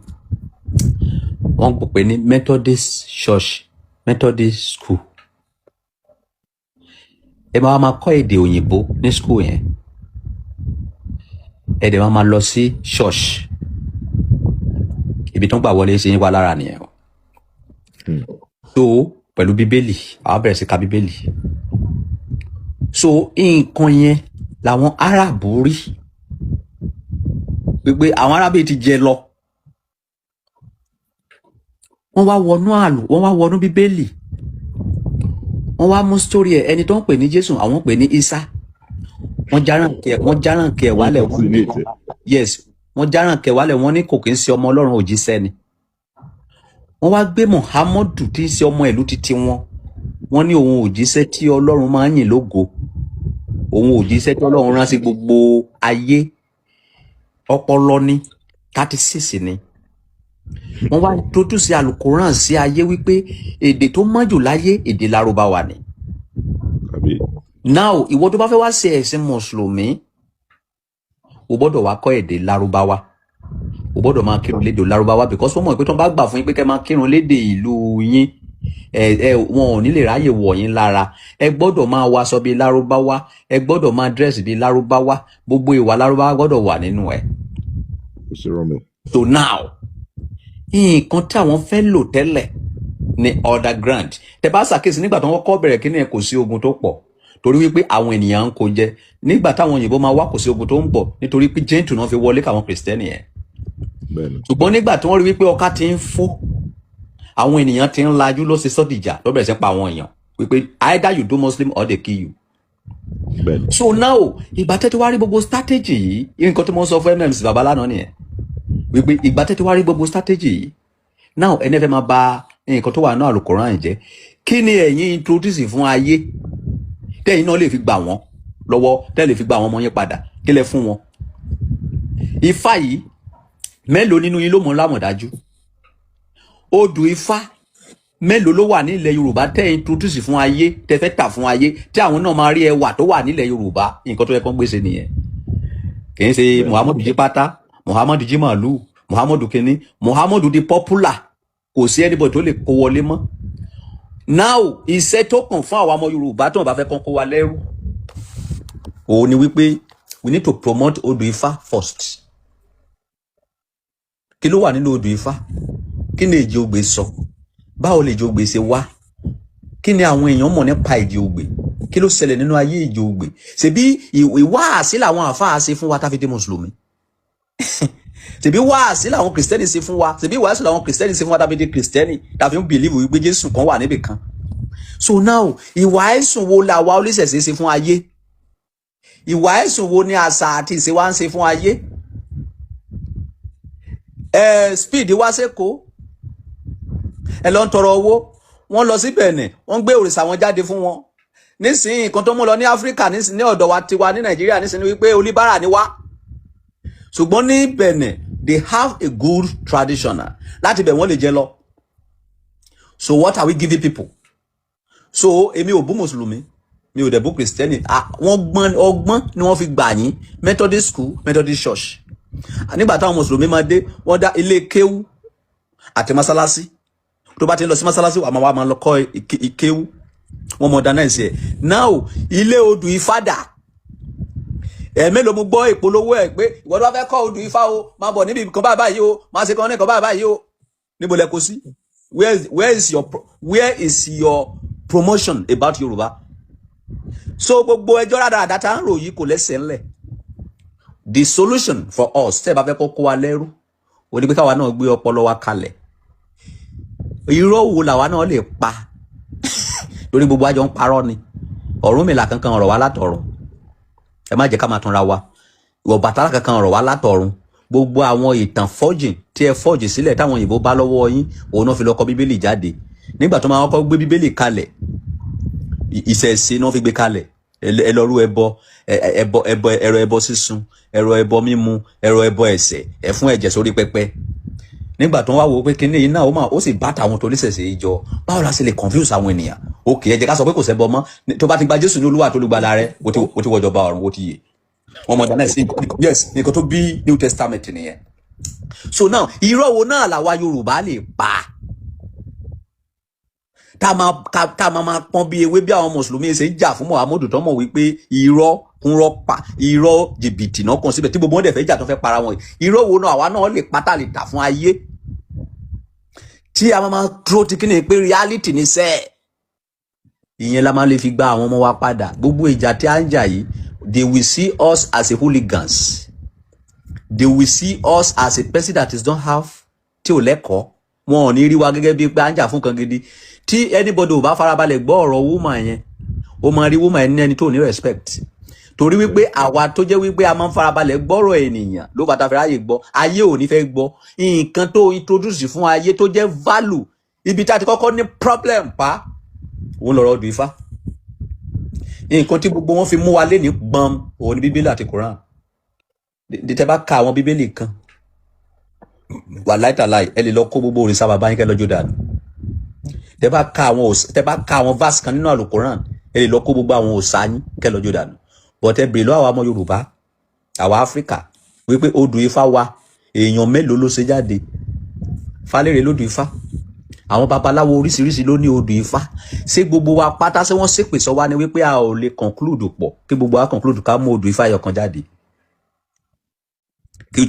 wọ́n pè ní Methodist Church Methodist School ẹ máa kọ́ èdè òyìnbó ní school yẹn ẹ dẹ̀ máa lọ sí church ibi tó ń gbà wọlé ṣe yín wá lára nìyẹn so pẹ̀lú Bíbélì àwọn bẹ̀rẹ̀ sí ka Bíbélì so nǹkan yẹn làwọn Arab rí pé àwọn Arab ti jẹ lọ wọ́n wá wọnú Bíbélì wọ́n wá mú story ẹ̀ ẹni tó ń pè ní Jésù àwọn pè ní Isa wọ́n járàn kẹ wálẹ̀ wọ́n járàn kẹ wálẹ̀ wọ́n ní kò kí ń ṣe ọmọ Ọlọ́run òjíṣẹ́ ni wọ́n wá gbé Muhammadu tí ń ṣe ọmọ ìlú títí wọ́n ní òun òjíṣẹ́ tí Ọlọ́run máa ń yìn lógo òun òjíṣẹ́ tí Ọlọ́run rán sí gbogbo ayé ọpọlọ ní 36 ni wọ́n wá introduce Al-Quran sí ayé wípé èdè tó mọ́jù láyé èdè Lárúbáwá ni. Now ìwọ tó bá fẹ́ wá ṣe ẹ̀sìn mùsùlùmí o gbọ́dọ̀ wá kọ́ èdè Lárúbáwá o gbọ́dọ̀ máa kírun lédè Lárúbáwá because wọ́n mọ̀ pé tó bá gbà fún yín pé kẹ́ máa kírun lédè ìlú yín wọn ò ní lè ráyè wọ̀ yín lára ẹ gbọ́dọ̀ máa wàṣọ bíi Lárúbáwá ẹ gbọ́dọ̀ máa dírẹ́sì bíi Lárúbáwá gbogbo ìwà Lárúbáwá gbọ́dọ̀ wà nínú ẹ̀. So now nǹkan tí àwọn fẹ́ lò tẹ́lẹ̀ ní underground. Tẹ́ bá ṣàkíyèsí nígbà tí wọ́n kọ́ bẹ̀rẹ̀ kíní ẹ̀ kò sí ogun tó pọ̀ torí wípé àwọn ènìyàn ń kó jẹ. Nígbà táwọn òyìnbó máa wá kò sí ogun tó ń pọ̀ nítorí pé gentle náà fi wọlé káwọn Kristẹni yẹn. Ṣùgbọ́n nígbà tí wọ́n rí wípé ọká ti ń fó àwọn ènìyàn ti ń lajú ló ṣe sọ́dìjà ló bẹ̀rẹ̀ sí pa àwọn èèyàn wípé either you do Muslim or they kill you. So now ìgbà tẹ́tí wá rí gbogbo strategy yìí nǹkan tí mo sọ fún MMC bàbá lánàá nìyẹn wípé ìgbà tẹ́tí wá rí gbogbo strategy yìí now ẹni fẹ́ máa bà nǹkan tó wà náà Al-Qur'an jẹ́ kí ni ẹ̀yin introduce fún ayé tẹ́yìn náà lè fi gbà wọ́n lọ́wọ́ tẹ́ lè fi gbà wọ́n mọ́ yín padà kí lẹ fún wọn. Ifá yìí mélòó nínú yín ló mọ̀ lámọ̀dájú odù Ifá mélòó ló wà nílẹ̀ Yorùbá tẹ́ introduce fún ayé tẹ́ fẹ́ tà fún ayé tí àwọn náà máa rí ẹwà tó wà nílẹ̀ Yorùbá nǹkan tó yẹ kó ń gbèsè nìyẹn kì í ṣe Muhammadu jí pátá Muhammadu jí màálù Muhammadu kínní Muhammadu di popular kò sí anybody tó lè kó wọlé mọ́. Now iṣẹ́ tó kàn fún àwọn ọmọ Yorùbá tó wọn bá fẹ́ kán kó wa lẹ́rú òun ni wípé we need to promote odù Ifá first. Kí ló wà nínú odù Ifá? Kí ni Èjì Ogbè sọ? Báwo lè Èjì Ogbè ṣe wá? Kí ni àwọn èèyàn mọ̀ nípa Èjì Ogbè? Kí ló ṣẹlẹ̀ nínú ayé Èjì Ogbè? Ṣebí ìwáàsí làwọn àfáà ṣe fún wa tá fi dé mùsùlùmí. Ṣebí wáàsí làwọn Kristẹni ṣe fún wa. Ṣebí wáàsí làwọn Kristẹni ṣe fún wa tá fi dé Kristẹni tá fi ń believe wípé Jésù kan wà níbì kan. So now ìwà ẹ̀sùn wo làwa oníṣẹ̀ṣe ṣe fún ayé? Ìwà ẹ̀sùn wo ni àṣà àti ìṣe wa ń ṣe fún ayé? Speed wá sẹ́kọ̀ọ́ ẹ lọ ń tọrọ owó wọ́n lọ sí Benin wọ́n gbé òrìṣà wọn jáde fún wọn nísìnyí nǹkan tó mú lọ ní Áfíríkà ní ọ̀dọ̀ wa tiwa ní Nàìjíríà nísìnyí wípé oníbàárà ni wá ṣùgbọ́n ní Benin they have a good traditional láti bẹ̀ wọ́n lè jẹ lọ. So what are we giving people? So èmi ò bú mùsùlùmí mi ò dẹ̀ bú Kristẹni ọgbọ́n ni wọ́n fi gbà yín Methodist school Methodist church nígbà táwọn mùsùlùmí máa dé wọ́n dá ilé kéwú àti mọ́sálásí tó bá ti lọ sí mọ́sálásí wà máa lọ kọ́ ìkéwú wọ́n modernize ẹ̀. Now ilé odù Ifá dà mélòó mo gbọ́ ìpolówó ẹ̀ pé ìwọ tó bá fẹ́ kọ́ odù Ifá o máa bọ̀ níbi kan báyìí o máa ṣe kan ní kan báyìí o níbo lẹ kó sí where is your promotion about Yorùbá? So gbogbo ẹjọ́ rádaràdá tá ń rò yìí kò lẹ́sẹ̀ ńlẹ̀. The solution for us tẹ́ bá fẹ́ kó wa lẹ́rú ó ní pé káwa náà gbé ọpọlọ wa kalẹ̀. Irọ́ wo làwa náà lè pa lórí gbogbo àjọ ń parọ́ ni Ọ̀rúnmìlà kankan ọ̀rọ̀ wa látọ̀run ẹ má jẹ́ ká máa tanra wa Ọbàtálá kankan ọ̀rọ̀ wa látọ̀run gbogbo àwọn ìtàn fọ́jìn tí ẹ fọ́jì sílẹ̀ táwọn òyìnbó bá lọ́wọ́ yín òun náà fi lọ kọ Bíbélì jáde nígbà tó máa kọ́kọ́ gbé Bíbélì kalẹ̀ ìṣẹ̀ṣe náà fi gbé kalẹ̀ ẹ lọ rú ẹ̀rọ ẹbọ sísun ẹ̀rọ ẹbọ mímu ẹ̀rọ ẹbọ ẹ̀ṣẹ̀ ẹ fún ẹ̀jẹ̀ sórí pẹpẹ nígbà tó ń wá wo pé kíní yìí náà ó sì bá tàwọn tó níṣẹ̀ṣe yìí jọ báwo la ṣe lè confuse àwọn ènìyàn òkè ẹ jẹ́ ká sọ pé kò ṣẹbọ mọ́ tó bá ti gba Jésù ní Olúwa tó lùgbàlà rẹ ó ti wọjọba ọ̀run ó ti yè wọn mọ̀ dáná sí yes nǹkan tó bí New Testament nìyẹn. So now irọ́ wo náà làwa Yorùbá lè pa tá a máa pọ́n bí ewé bí àwọn mùsùlùmí ṣe ń jà fún Muhammadu tó mọ̀ wípé irọ́ kúnrọ́ pa irọ́ jìbìtì náà kàn síbẹ̀ tí gbogbo wọn dẹ̀ fẹ́ jà tó fẹ́ para wọn irọ́ wo náà àwa náà lè pátá lè tà fún ayé tí a máa dúró ti kíni pé reality ni sẹ́ẹ̀ ìyẹn la máa lè fi gba àwọn ọmọ wa padà gbogbo ìjà tí a ń jà yìí they will see us as a hooligans they will see us as a person that is don't have tí ò lẹ́kọ̀ọ́ wọn ò ní rí wa gẹ́gẹ́ bí pé à ń jà fún kan gidi tí anybody ò bá farabalẹ̀ gbọ́ ọ̀rọ̀ woman yẹn ó máa rí woman yẹn ní ẹni tó ní respect torí wípé àwa tó jẹ́ wípé a máa ń farabalẹ̀ gbọ́rọ̀ ènìyàn ló bá ta fẹ́ ráyè gbọ́ ayé ò ní fẹ́ gbọ́ nǹkan tó introduce fún ayé tó jẹ́ value ibi tá a ti kọ́kọ́ ní problem pa òun lọ̀rọ̀ odù Ifá nǹkan tí gbogbo wọn fi mú wa lé ní gbọ́n òun ní Bíbélì àti Quran tẹ́ bá ka àwọn Bíbélì kan wà láìtàláì ẹ lè lọ kó gbogbo òrìṣà bàbá yín kẹ́ lọ́jọ́ dànù tẹ́ bá ka àwọn verse kan nínú Al-Quran ẹ lè lọ kó gbogbo àwọn òòṣà yín kẹ́ lọ́jọ́ dànù bọ̀tẹ́ bèrè lọ́wọ́ àwọn ọmọ Yorùbá àwọn Áfíríkà wípé odù Ifá wa èèyàn mélòó ló ṣe jáde Falẹ́rẹ̀ lódù Ifá àwọn babaláwo oríṣiríṣi ló ní odù Ifá ṣé gbogbo wa pátá ṣé wọ́n ṣépè sọ wá ní wípé a ò lè conclude pọ̀ kí gbogbo wa conclude ká mú odù Ifá yọkan jáde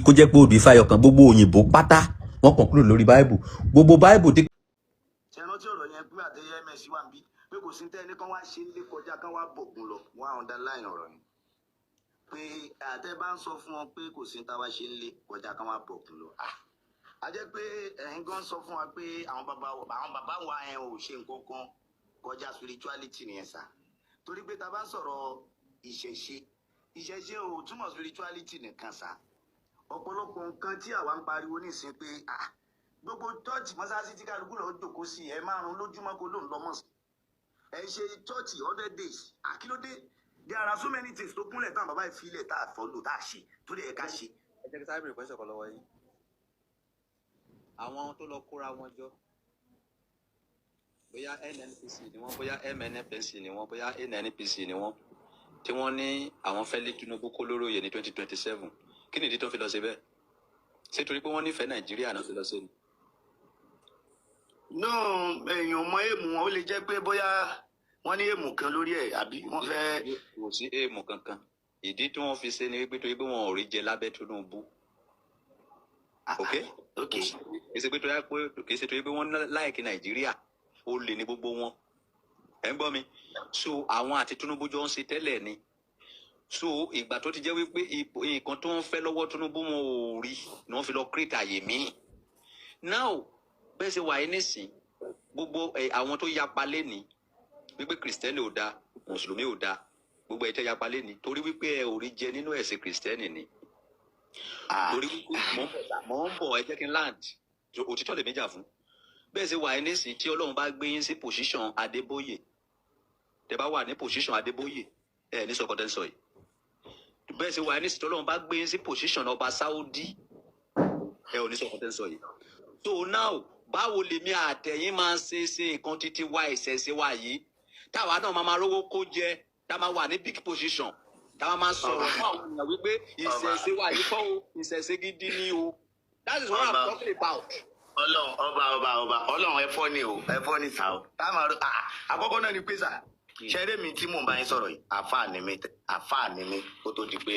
kó jẹ́ pé odù Ifá yọkan gbogbo òyìnbó pátá wọ́n conclude lórí Bible gbogbo Bible tí. ṣe rántí ọ̀rọ̀
sí wa ń bí pé kò sí tẹ́ni kan wá ṣe nílé kọjá kan wá bògùn lọ wọ́n á underline ọ̀rọ̀ yẹn pé àtẹ bá ń sọ fún wọn pé kò sí táwa ṣe nílé kọjá kan wá bògùn lọ a jẹ́ pé ẹ̀yin gan sọ fún wa pé àwọn bàbá wa ẹ̀ ò ṣe nǹkan kan kọjá spirituality nìyẹn sà torí pé tá a bá ń sọ̀rọ̀ ìṣẹ̀ṣe ò túmọ̀ spirituality nìkan sà ọ̀pọ̀lọpọ̀ nǹkan tí àwa ń pariwo nísìnyí pé gbogbo chọ́ọ̀chì mọ́sáàsì tí kálukú lọ́ọ́ jòkó sí ẹ márùn lójúmọ́ kó lóun lọ́mọ̀ sí ẹ ṣe chọ́ọ̀chì 100 days àkílódé there are so many things tó kúnlẹ̀ táwọn bàbá ìfilẹ̀ tá a fọ́lò tá a ṣe tó lè ká ṣe.
ẹ jẹ́ kí sáré bèrè pẹ́sẹ̀ kan lọ́wọ́ yín àwọn tó lọ kóra wọn jọ bóyá NNPC ni wọ́n bóyá MNPC ni wọ́n bóyá NNPC ni wọ́n tí wọ́n ní àwọn fẹ́ lé Tinubu kó lóróyè ní 2027 kí nìdí tó fi lọ ṣe bẹ́ẹ̀ ṣé torí pé wọ́n nífẹ̀ẹ́ Nàìjíríà náà fi lọ ṣe ni.
no èèyàn mọ èèmù wọn ó lè jẹ́ pé bóyá wọ́n ní èèmù kan lórí ẹ̀ àbí wọ́n fẹ́.
kò sí èèmù kankan ìdí tí wọ́n fi ṣe ni wípé torí pé wọn ò rí jẹ lábẹ́ Tinubu ok kì í ṣe torí pé wọ́n láìkí Nàìjíríà ó lè ní gbogbo wọn ẹ ń gbọ́ mi so àwọn àti Tinubu jọ ń ṣe tẹ́lẹ̀ ni so ìgbà tó ti jẹ́ wípé nǹkan tó ń fẹ́ lọ́wọ́ Tinubu wọn ò rí ni wọ́n fi lọ create àyè míì now bẹ́ẹ̀ ṣe wà yín nísìn gbogbo àwọn tó yapa lẹ́ni wípé kìrìsìtẹ́nì ò dáa mùsùlùmí ò dáa gbogbo ẹ̀ tẹ́ yapa lẹ́ni torí wípé ẹ ò rí jẹ nínú ẹ̀sìn kìrìsìtẹ́nì ni torí wípé mò ń bọ̀ ẹ jẹ́ kí n land òtítọ́ lè méjà fún bẹ́ẹ̀ ṣe wà yín nísìn tí Ọlọ́run bá gbé yín sí position Adébóyè tẹ́ bá wà ní position Adébóyè ẹ ní sọkọtẹ́ sọ yìí bẹ́ẹ̀ ṣe wà yín nísìn tí Ọlọ́run bá gbé yín sí position ọba Saudi ẹ ò ní sọkọtẹ́ sọ yìí so now báwo lèmi àtẹ̀yìn máa ṣe nǹkan títí wá ìṣẹ̀ṣe wa yìí táwa náà máa rówó kó jẹ tá a máa wà ní big position tá a máa sọ̀rọ̀ fún àwọn èèyàn wípé ìṣẹ̀ṣe wa yìí kọ́ o ìṣẹ̀ṣe gidi ni o that is what I'm talking about.
Ọlọ́run ẹ̀fọ́ ni o ẹ̀fọ́ ni sá o táwọn àkọ́kọ́ náà ni pé sà ṣẹ́rẹ́ mi tí mò ń bá yín sọ̀rọ̀ yìí àfáà ni mí kó tó di pé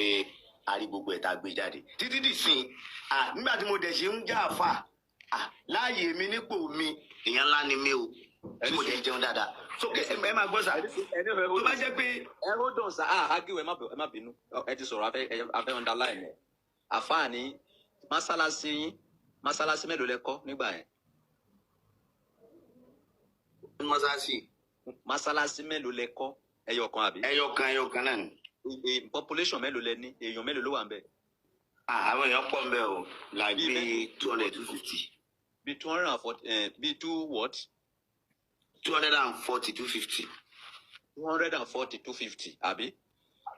a rí gbogbo ẹ̀ tá a gbé jáde títí dì sí nígbà tí mo dẹ̀ ṣe ń já àfáà láàyè mi nípò mi èèyàn ńlá ni mí o tí mo dẹ̀ jẹun dáadáa sókè ẹ máa gbọ́ sà tó bá jẹ́ pé.
ẹ ó dùn sá ágíwò ẹ má bínú ẹ ti sọ̀rọ̀ afẹ́ underline ẹ̀ àfáà ní mọ́sálásí mélòó lẹ kọ́ nígbà yẹn. mọ́sálásí mélòó lẹ kọ́ ẹyọkan àbí.
ẹyọkan náà ni.
population mélòó lẹ ní èèyàn mélòó ló wà ń bẹ̀.
àwọn èèyàn pọ̀ ń bẹ̀ o like bíi 200-250.
bíi 240 bíi 2 what.
240-250.
240-250 àbí.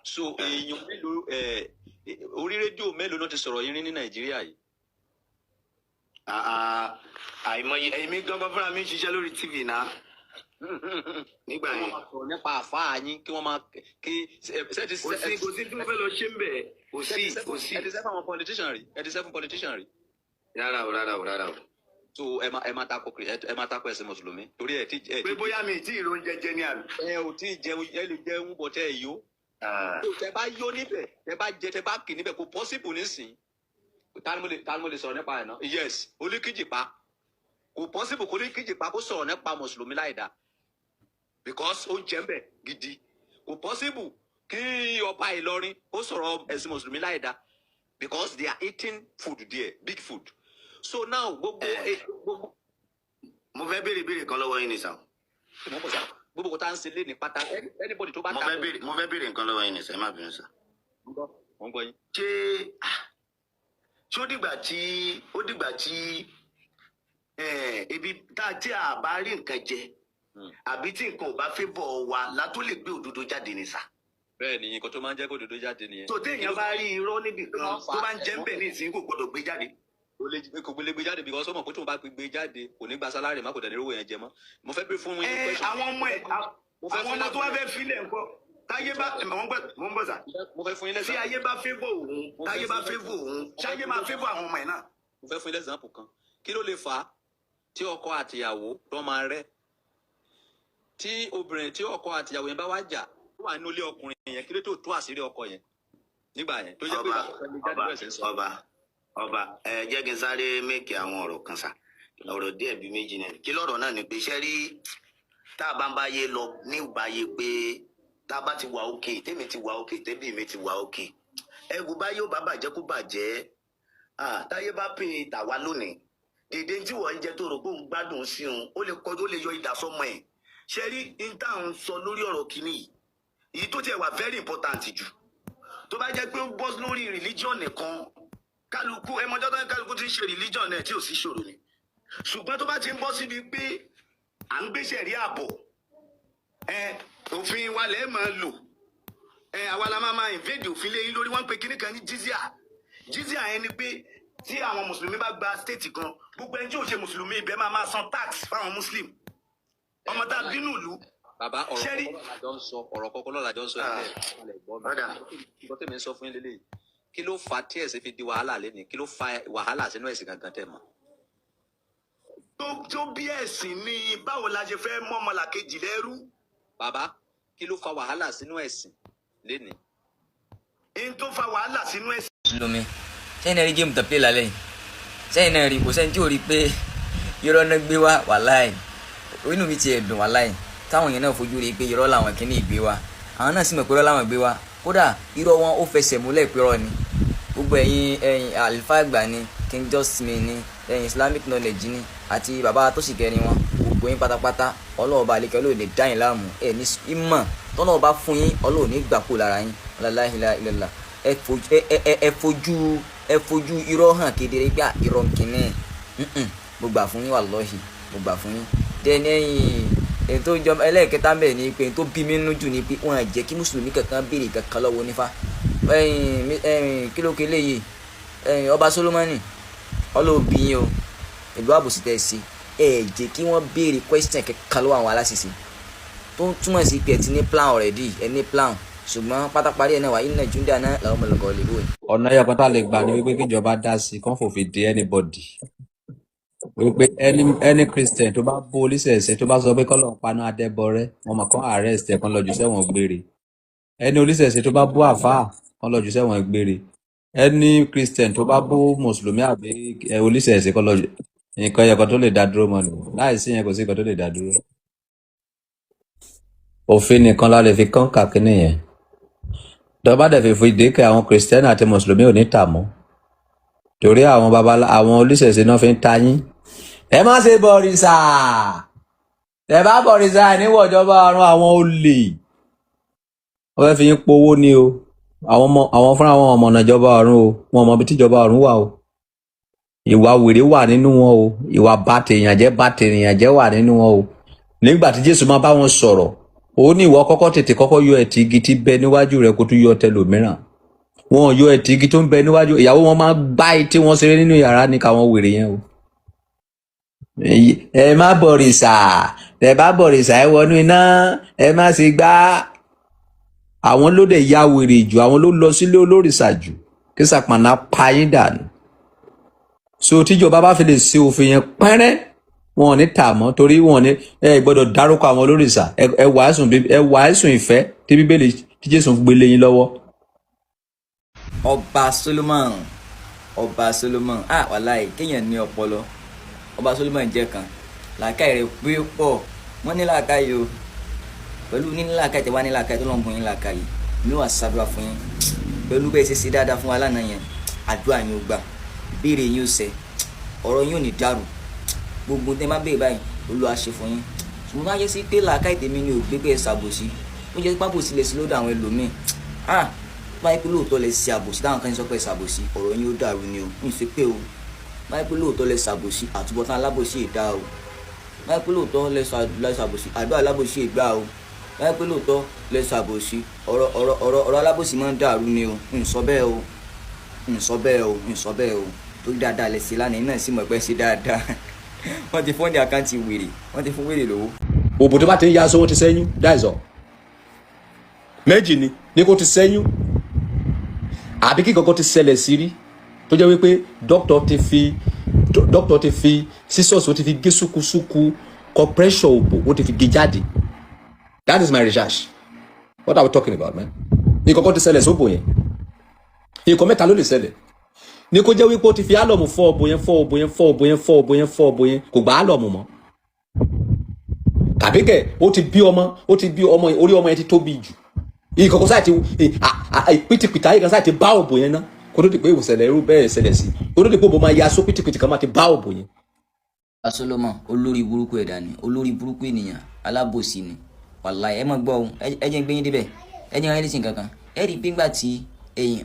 so èèyàn mélòó orí rédíò mélòó ló ti sọ̀rọ̀ yín rí ní Nàìjíríà yìí.
àìmọye èmi gangan fúnra mi ń ṣiṣẹ́ lórí TV náà nígbà yẹn.
nípa àfáà yín kí wọ́n máa kí.
kò sí tí mo fẹ́ lọ ṣe ń bẹ̀ kò sí.
ẹ ti sẹ́ fún àwọn politician rí.
rárá o.
so ẹ máa tako ẹ̀sìn mùsùlùmí torí ẹ ti.
pé bóyá mi tí ìró oúnjẹ jẹ ní àná.
ẹ ò tí ì jẹun ẹ lè jẹun bọ̀ tẹ́ ẹ yó. tẹ bá yó níbẹ̀ tẹ bá jẹ tẹ bá kì níbẹ̀ kò possible nísìn. ta ni mo lè sọ̀rọ̀ nípa ẹ̀ náà yes Olíkìjìpá kò possible kò Olíkìjìpá kó sọ̀rọ̀ nípa mùsùlùmí láì dáa because ó jẹ́ ń bẹ̀ gidi kò possible kí ọba Ìlọrin ó sọ̀rọ̀ ẹ̀sìn mùsùlùmí láì dáa because they are eating food there big food so now gbogbo.
mo fẹ́ béèrè kan lọ́wọ́ yín ni sà.
gbogbo kò tá ń ṣe lé ní pátá anybody tó bá ta.
mo fẹ́ béèrè nǹkan lọ́wọ́ yín ni sà ẹ má bínú sà.
wọ́n gbọ́ yín.
ṣé ó dìgbà tí ebi tí a bá rí nǹkan jẹ àbí tí nǹkan ò bá fẹ́ bọ̀ wá la tó lè gbé òdodo jáde ní sà.
bẹ́ẹ̀ ni nǹkan tó máa ń jẹ́ kó òdodo jáde nìyẹn.
tó téèyàn bá rí irọ́ níbì kan tó bá ń jẹ́ ń bẹ̀ ní ìsìn kò gbọdọ̀ gbé jáde.
kò gbélé gbé jáde because ọmọ pé tóun bá gbé jáde kò ní gba sálárì má kò dẹ̀ ní rówó yẹn jẹ mọ́. mo fẹ́ bí fún yín.
àwọn ọmọ tó wá fẹ́ filẹ̀ nǹkan táyé bá mo ń bọ̀ sà. tí ayé bá fẹ́ bọ̀ òun táyé bá fẹ́ bọ̀ òun ṣáyé máa fẹ́ bọ̀ àwọn ọmọ ẹ̀ náà.
mo fẹ́ fún yín lẹ́sàn-án kan kí ló lè fà á tí ọkọ àtìyàwó tó máa rẹ́ tí obìnrin tí ọkọ àtìyàwó yẹn bá wá jà ó wà nínú ilé ọkùnrin yẹn kí ló tó tú àṣírí ọkọ yẹn nígbà yẹn tó jẹ́ pé
ọba jẹ́ kí n sáré mẹ́kì àwọn ọ̀rọ̀ kan sà ọ̀rọ̀ díẹ̀ bíi méjì náà kí lọ́rọ̀ náà ni pé iṣẹ́ rí tá a bá ń báyé lọ ní ìgbàyé pé tá a bá ti wà òkè tèmi ti wà òkè tẹ́bí mi ti wà òkè ẹ̀wù báyé ó bá bàjẹ́ kó bàjẹ́ táyé bá pè tàwa lónìí dèdè tí wọ́n ń jẹ́ tó rò pé òun gbádùn sí òun ó lè kọjú ó lè yọ ìdá sọ́mọ ẹ̀ ṣe rí ní tá à ń sọ lórí ọ̀rọ̀ kìíní yìí èyí tó tiẹ̀ wà very important jù tó bá jẹ́ pé ó bọ́ lórí religion nìkan kálukú ẹmọjọ́ tó ń kálukú ti ń ṣe religion náà tí ò sí ṣòro ni ṣùgbọ́n tó bá ti ń bọ́ síbi pé à ń gbéṣẹ̀ rí àbọ̀ òfin wa lẹ́ẹ̀ máa lò àwa la máa invade òfin lé yín lórí wọ́n ń pe kíní kan ní jizya yẹn ni pé tí àwọn mùsùlùmí bá gba state kan gbogbo ẹni tí ò ṣe mùsùlùmí ibẹ̀ máa san tax fáwọn muslim ọmọ tá a bínú ìlú.
bàbá ọ̀rọ̀ kọ́kọ́ lọ́la jọ ń sọ ilé ìgbọ́ tèmi ń sọ fún yín lélẹ́yìí kí ló fa tí ẹ̀sìn fi di wàhálà lẹ́nìí kí ló fa wàhálà sínú ẹ̀sìn gangan tẹ̀ mọ́.
tó bí ẹ̀sìn ni báwo la ṣe fẹ́ mọ́ ọmọlàkejì lẹ́rú.
bàbá kí ló fa wàhálà sínú ẹ̀sìn lẹ́nìí.
n tó fa wàhálà sínú ẹ̀sìn.
mùsùlùmí sẹ́yìn náà rí géèmù tọ́pẹ́ lálẹ́ yìí sẹ́yìn náà rí kò sẹ́ni tí ò rí pé irọ́ náà gbé wá wàláì inú mi ti ẹ̀dùn wàláì táwọn èèyàn náà fojú rí pé irọ́ làwọn kìíní ìgbé wá àwọn náà sì mọ̀ pé irọ́ làwọn gbé wá kódà irọ́ wọn ó fẹsẹ̀ múlẹ̀ pé irọ́ ni gbogbo ẹ̀yin àlùfáà àgbà ni King Justin ni Islamic knowledge ni àti bàbá tó sì kẹrin wọn gbogbo yín pátápátá ọlọ́ọ̀ba àlekẹ́ ló lè dá yín láàmú ẹ̀ ní ìmọ̀ tọ́nà ọba fún yín ọlọ́ọ̀ ní gbàkú lára yín la ilaha illallah ẹ fojú irọ́ hàn kedere gbà irọ́ kìíní mo gbà fún yín wallahi mo gbà fún yín dẹ́ni ẹ̀yìn tó jọ ẹlẹ́ẹ̀kẹta ń bẹ̀ ni pé tó bí mi nínú jù ni pé wọ́n á jẹ́ kí mùsùlùmí kankan béèrè kankan lọ́wọ́ nífa kí ló kélé yìí ọba Solomoni ọlọ́ọ̀bí yín o ìlú àbòsí tẹ̀ sí jẹ́ kí wọ́n béèrè question kankan lọ́wọ́ àwọn aláṣẹṣe tó túmọ̀ sí pé ẹ ti ní plan already ẹ ní plan ṣùgbọ́n pátáparí ẹ̀ náà wà inna jundana làwọn ọmọlọ́gọ́ lè wò.
ọ̀nà ẹ̀yọ̀ kan tá a lè gbà ni wípé kíjọba dá sí kán fòfin de anybody wípé any Christian tó bá bó oníṣẹ̀ṣẹ̀ tó bá sọ pé kọ́lọ̀ ń paná adẹ́bọrẹ́ wọn mọ̀ kán arrest ẹ̀ kán lọ jù sẹ́wọ̀n gbére ẹni oníṣẹ̀ṣẹ̀ tó bá bó àfáà kán lọ jù sẹ́wọ̀n gbére ẹni Christian tó bá bó mùsùlùmí àbí oníṣẹ̀ṣẹ̀ kán lọ jù nǹkan ẹ̀yọ̀ kan tó lè dá dúró mọ́ ni láì sí yẹn kò sí nǹkan tó lè dá dúró. òfin nìkan la lè fi kán kàkínní yẹn dọ́bà dẹ̀ fi dékè àwọn kìrìsìtẹ́nì àti mùsùlùmí ò ní tà mọ́ torí àwọn àwọn oníṣẹ̀ṣe náà fi ń ta yín ẹ má ṣe bọ̀rìṣà ẹ bá bọ̀rìṣà níwọ̀jọba ọ̀run àwọn olè wọ́n fẹ́ fi yín powó ni o àwọn fúnra wọn ọmọ ìjọba ọ̀run o wọn ọmọ ibi tíjọba ọ̀run wà o ìwà wèrè wà nínú wọn o ìwà bàtẹ̀yànjẹ́ wà nínú wọn o nígbà tí Jésù máa bá wọn sọ̀rọ̀ ó ní ìwọ kọ́kọ́ tètè kọ́kọ́ yọ ẹ̀tì igi tí bẹ níwájú rẹ kó tún yọ tẹlòmíràn wọn yọ ẹ̀tì igi tó ń bẹ níwájú ìyàwó wọn máa gbá etí wọn ṣeré nínú yàrá ní káwọn wèrè yẹn o. ẹ má bọ̀rìṣà ẹ bá bọ̀rìṣà ẹ wọnú iná ẹ má ṣe gbá àwọn ló dẹ̀ ya wèrè jù àwọn ló lọ sílé olórìṣà jù kí sàpànà pa yín dànù. so tíjọba bá fi lè ṣe òfin yẹn pẹ́rẹ́ wọn ò ní tà mọ́ torí wọn ò ní gbọ́dọ̀ dárúkọ àwọn olórìṣà ẹ wàásùn ìfẹ́ tí bíbélì tí Jésù gbélé yín lọ́wọ́.
ọba Solomon wàláì kéèyàn ní ọpọlọ ọba Solomon jẹ́ kan làákàyè rẹ̀ pé pọ̀ wọ́n ní làákàyè o pẹ̀lú ní làákàyè tẹ wá ní làákàyè tó lọ́n bùn yín làákàyè ní wàá ṣàdúrà fún yín pẹ̀lú bẹ́ẹ̀ ṣe dáadáa fún wa lánàá yẹn àdúrà yín ó gbà ìbéèrè yín ó ṣẹ ọ̀rọ̀ yín ò ní dàrú gbogbo tẹ má béèrè báyìí Olúwa ṣe fún yín ṣùgbọ́n wáyé sí pé làákàyè tèmi ni ò gbé pé ẹ ṣàbòsí ó jẹ́ pápò sílẹ̀ sí lọ́dọ̀ àwọn ẹlòmíì báyìí pé lóòótọ́ lẹ ṣe àbòsí táwọn kan sọ pé ṣàbòsí ọ̀rọ̀ yín ó dàrú ni o ń ṣe pé o báyìí pé lóòótọ́ lẹ ṣàbòsí àtúbọ̀tán alábòsí ìdá o báyìí pé lóòótọ́ lẹ ṣàbòsí àdúrà alábòsí ìgbà o báyìí pé lóòótọ́ lẹ ṣàbòsí ọ̀rọ̀ alábòsí máa ń dàrú ni o ń sọ bẹ́ẹ̀ o torí dáadáa lẹ ṣe lánàá iná sì mọ̀ pé ṣe dáadáa wọ́n ti fún ní àkáǹtì wèrè wọ́n ti fún wèrè lówó.
òbò tó bá ti ń ya aṣọ wọn ti sẹ́yìn dáìsọ méjì ni kò ti sẹ́yìn àbí kí kankan ti ṣẹlẹ̀ sí rí tó jẹ́ wípé dókítà ti fi sísọ́ọ̀sì ó ti fi gé súkúsúkú compression òbò ó ti fi gé jáde that is my research what are we talking about man ní kankan ti ṣẹlẹ̀ sóbò yẹn nǹkan mẹ́ta ló lè ṣẹlẹ̀ ní kó jẹ́ wípé ó ti fi álọ̀mù fọ́ ọ̀bọ yẹn kò gba álọ̀mù mọ́ tàbí kẹ̀ ó ti bí ọmọ orí ọmọ yẹn ti tóbi jù ìkọ̀kọ̀ sáà ti pìtìpìtì ayé kan sáà ti bá òbò yẹn ná kó tó di pé ìwòsànlẹ̀ irú bẹ́ẹ̀ ṣẹlẹ̀ sí kó tó di pé òbò máa ya só pìtìpìtì kan máa ti bá òbò yẹn.
Solomon olórí burúkú ẹ̀dá ni olórí burúkú ènìyàn alábòsí ni wàláhì ẹ mọ̀ gbọ́ ohun ẹ jẹ́ ń gbé yín débẹ̀ ẹ jẹ́ ń rẹ́lẹ́sìn kankan ẹ rí i pé ńgbà tí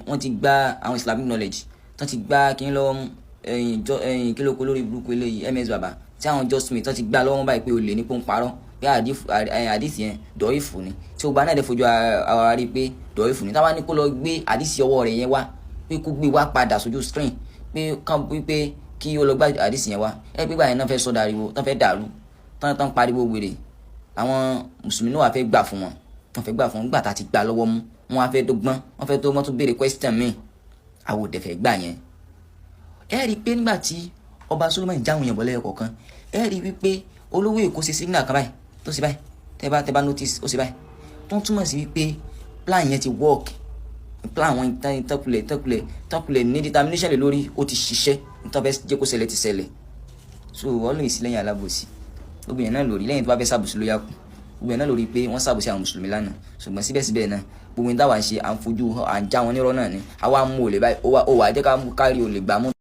wọ́n ti gba àwọn Islamic knowledge tán ti gba kí n lọ́wọ́ kí ló kó lórí burúkú eléyìí MS Baba tí àwọn Just Smith tán ti gba lọ́wọ́ báyìí pé olè ní pé ń parọ́ pé àdìsí yẹn dọ̀ífù ni tí o bá náà dẹ̀ fojú ara rí pé dọ̀ífù ni táwa ní kó lọ gbé àdìsí ọwọ́ rẹ̀ yẹn wá pé kó gbé wá padà sójú screen pé kí o lọ gbá àdìsí yẹn wá ẹ pé báyìí náà fẹ́ sọ dariwo tán fẹ́ dàrú tán pariwo wèrè àwọn mùsùlùmí náà wà fẹ́ gbà fún wọn wọ́n fẹ́ gbà fún wọn gbà tá ti gbà lọ́wọ́ mú wọn wá fẹ́ dọ́gbọ́n wọ́n fẹ́ tó wọ́n tún béèrè question míì àwọn òdẹ fẹ́ gbà yẹn. ẹ rí i pé nígbà tí ọba Solomon jáwọn yẹn bọ́lẹ̀ kọ̀ọ̀kan ẹ rí i wípé olówó Èkó ṣe signal kan báyìí tó ṣe báyìí tẹ́ bá notice ó ṣe báyìí tó ń túmọ̀ sí wípé plan yẹn ti work plan wọn tọkulẹ̀ ní determination lè lórí ó ti ṣiṣẹ́ nítorí fẹ́ jẹ́ kó ṣẹlẹ̀ ti ṣẹlẹ̀ so always lẹ́yìn alábòsí obìnrin náà lórí lẹ́yìn tó bá fẹ́ ṣàbòsí ló yá kù obìnrin náà lórí pé wọ́n ṣàbòsí àwọn mùsùlùmí lánàá ṣùgbọ́n síbẹ̀síbẹ̀ náà gbogbo ní táwa ń ṣe à ń fojú à ń já wọn nírọ́ náà ni àwa mú olè báyìí ó wà jẹ́ ká kárí olè gbà mú.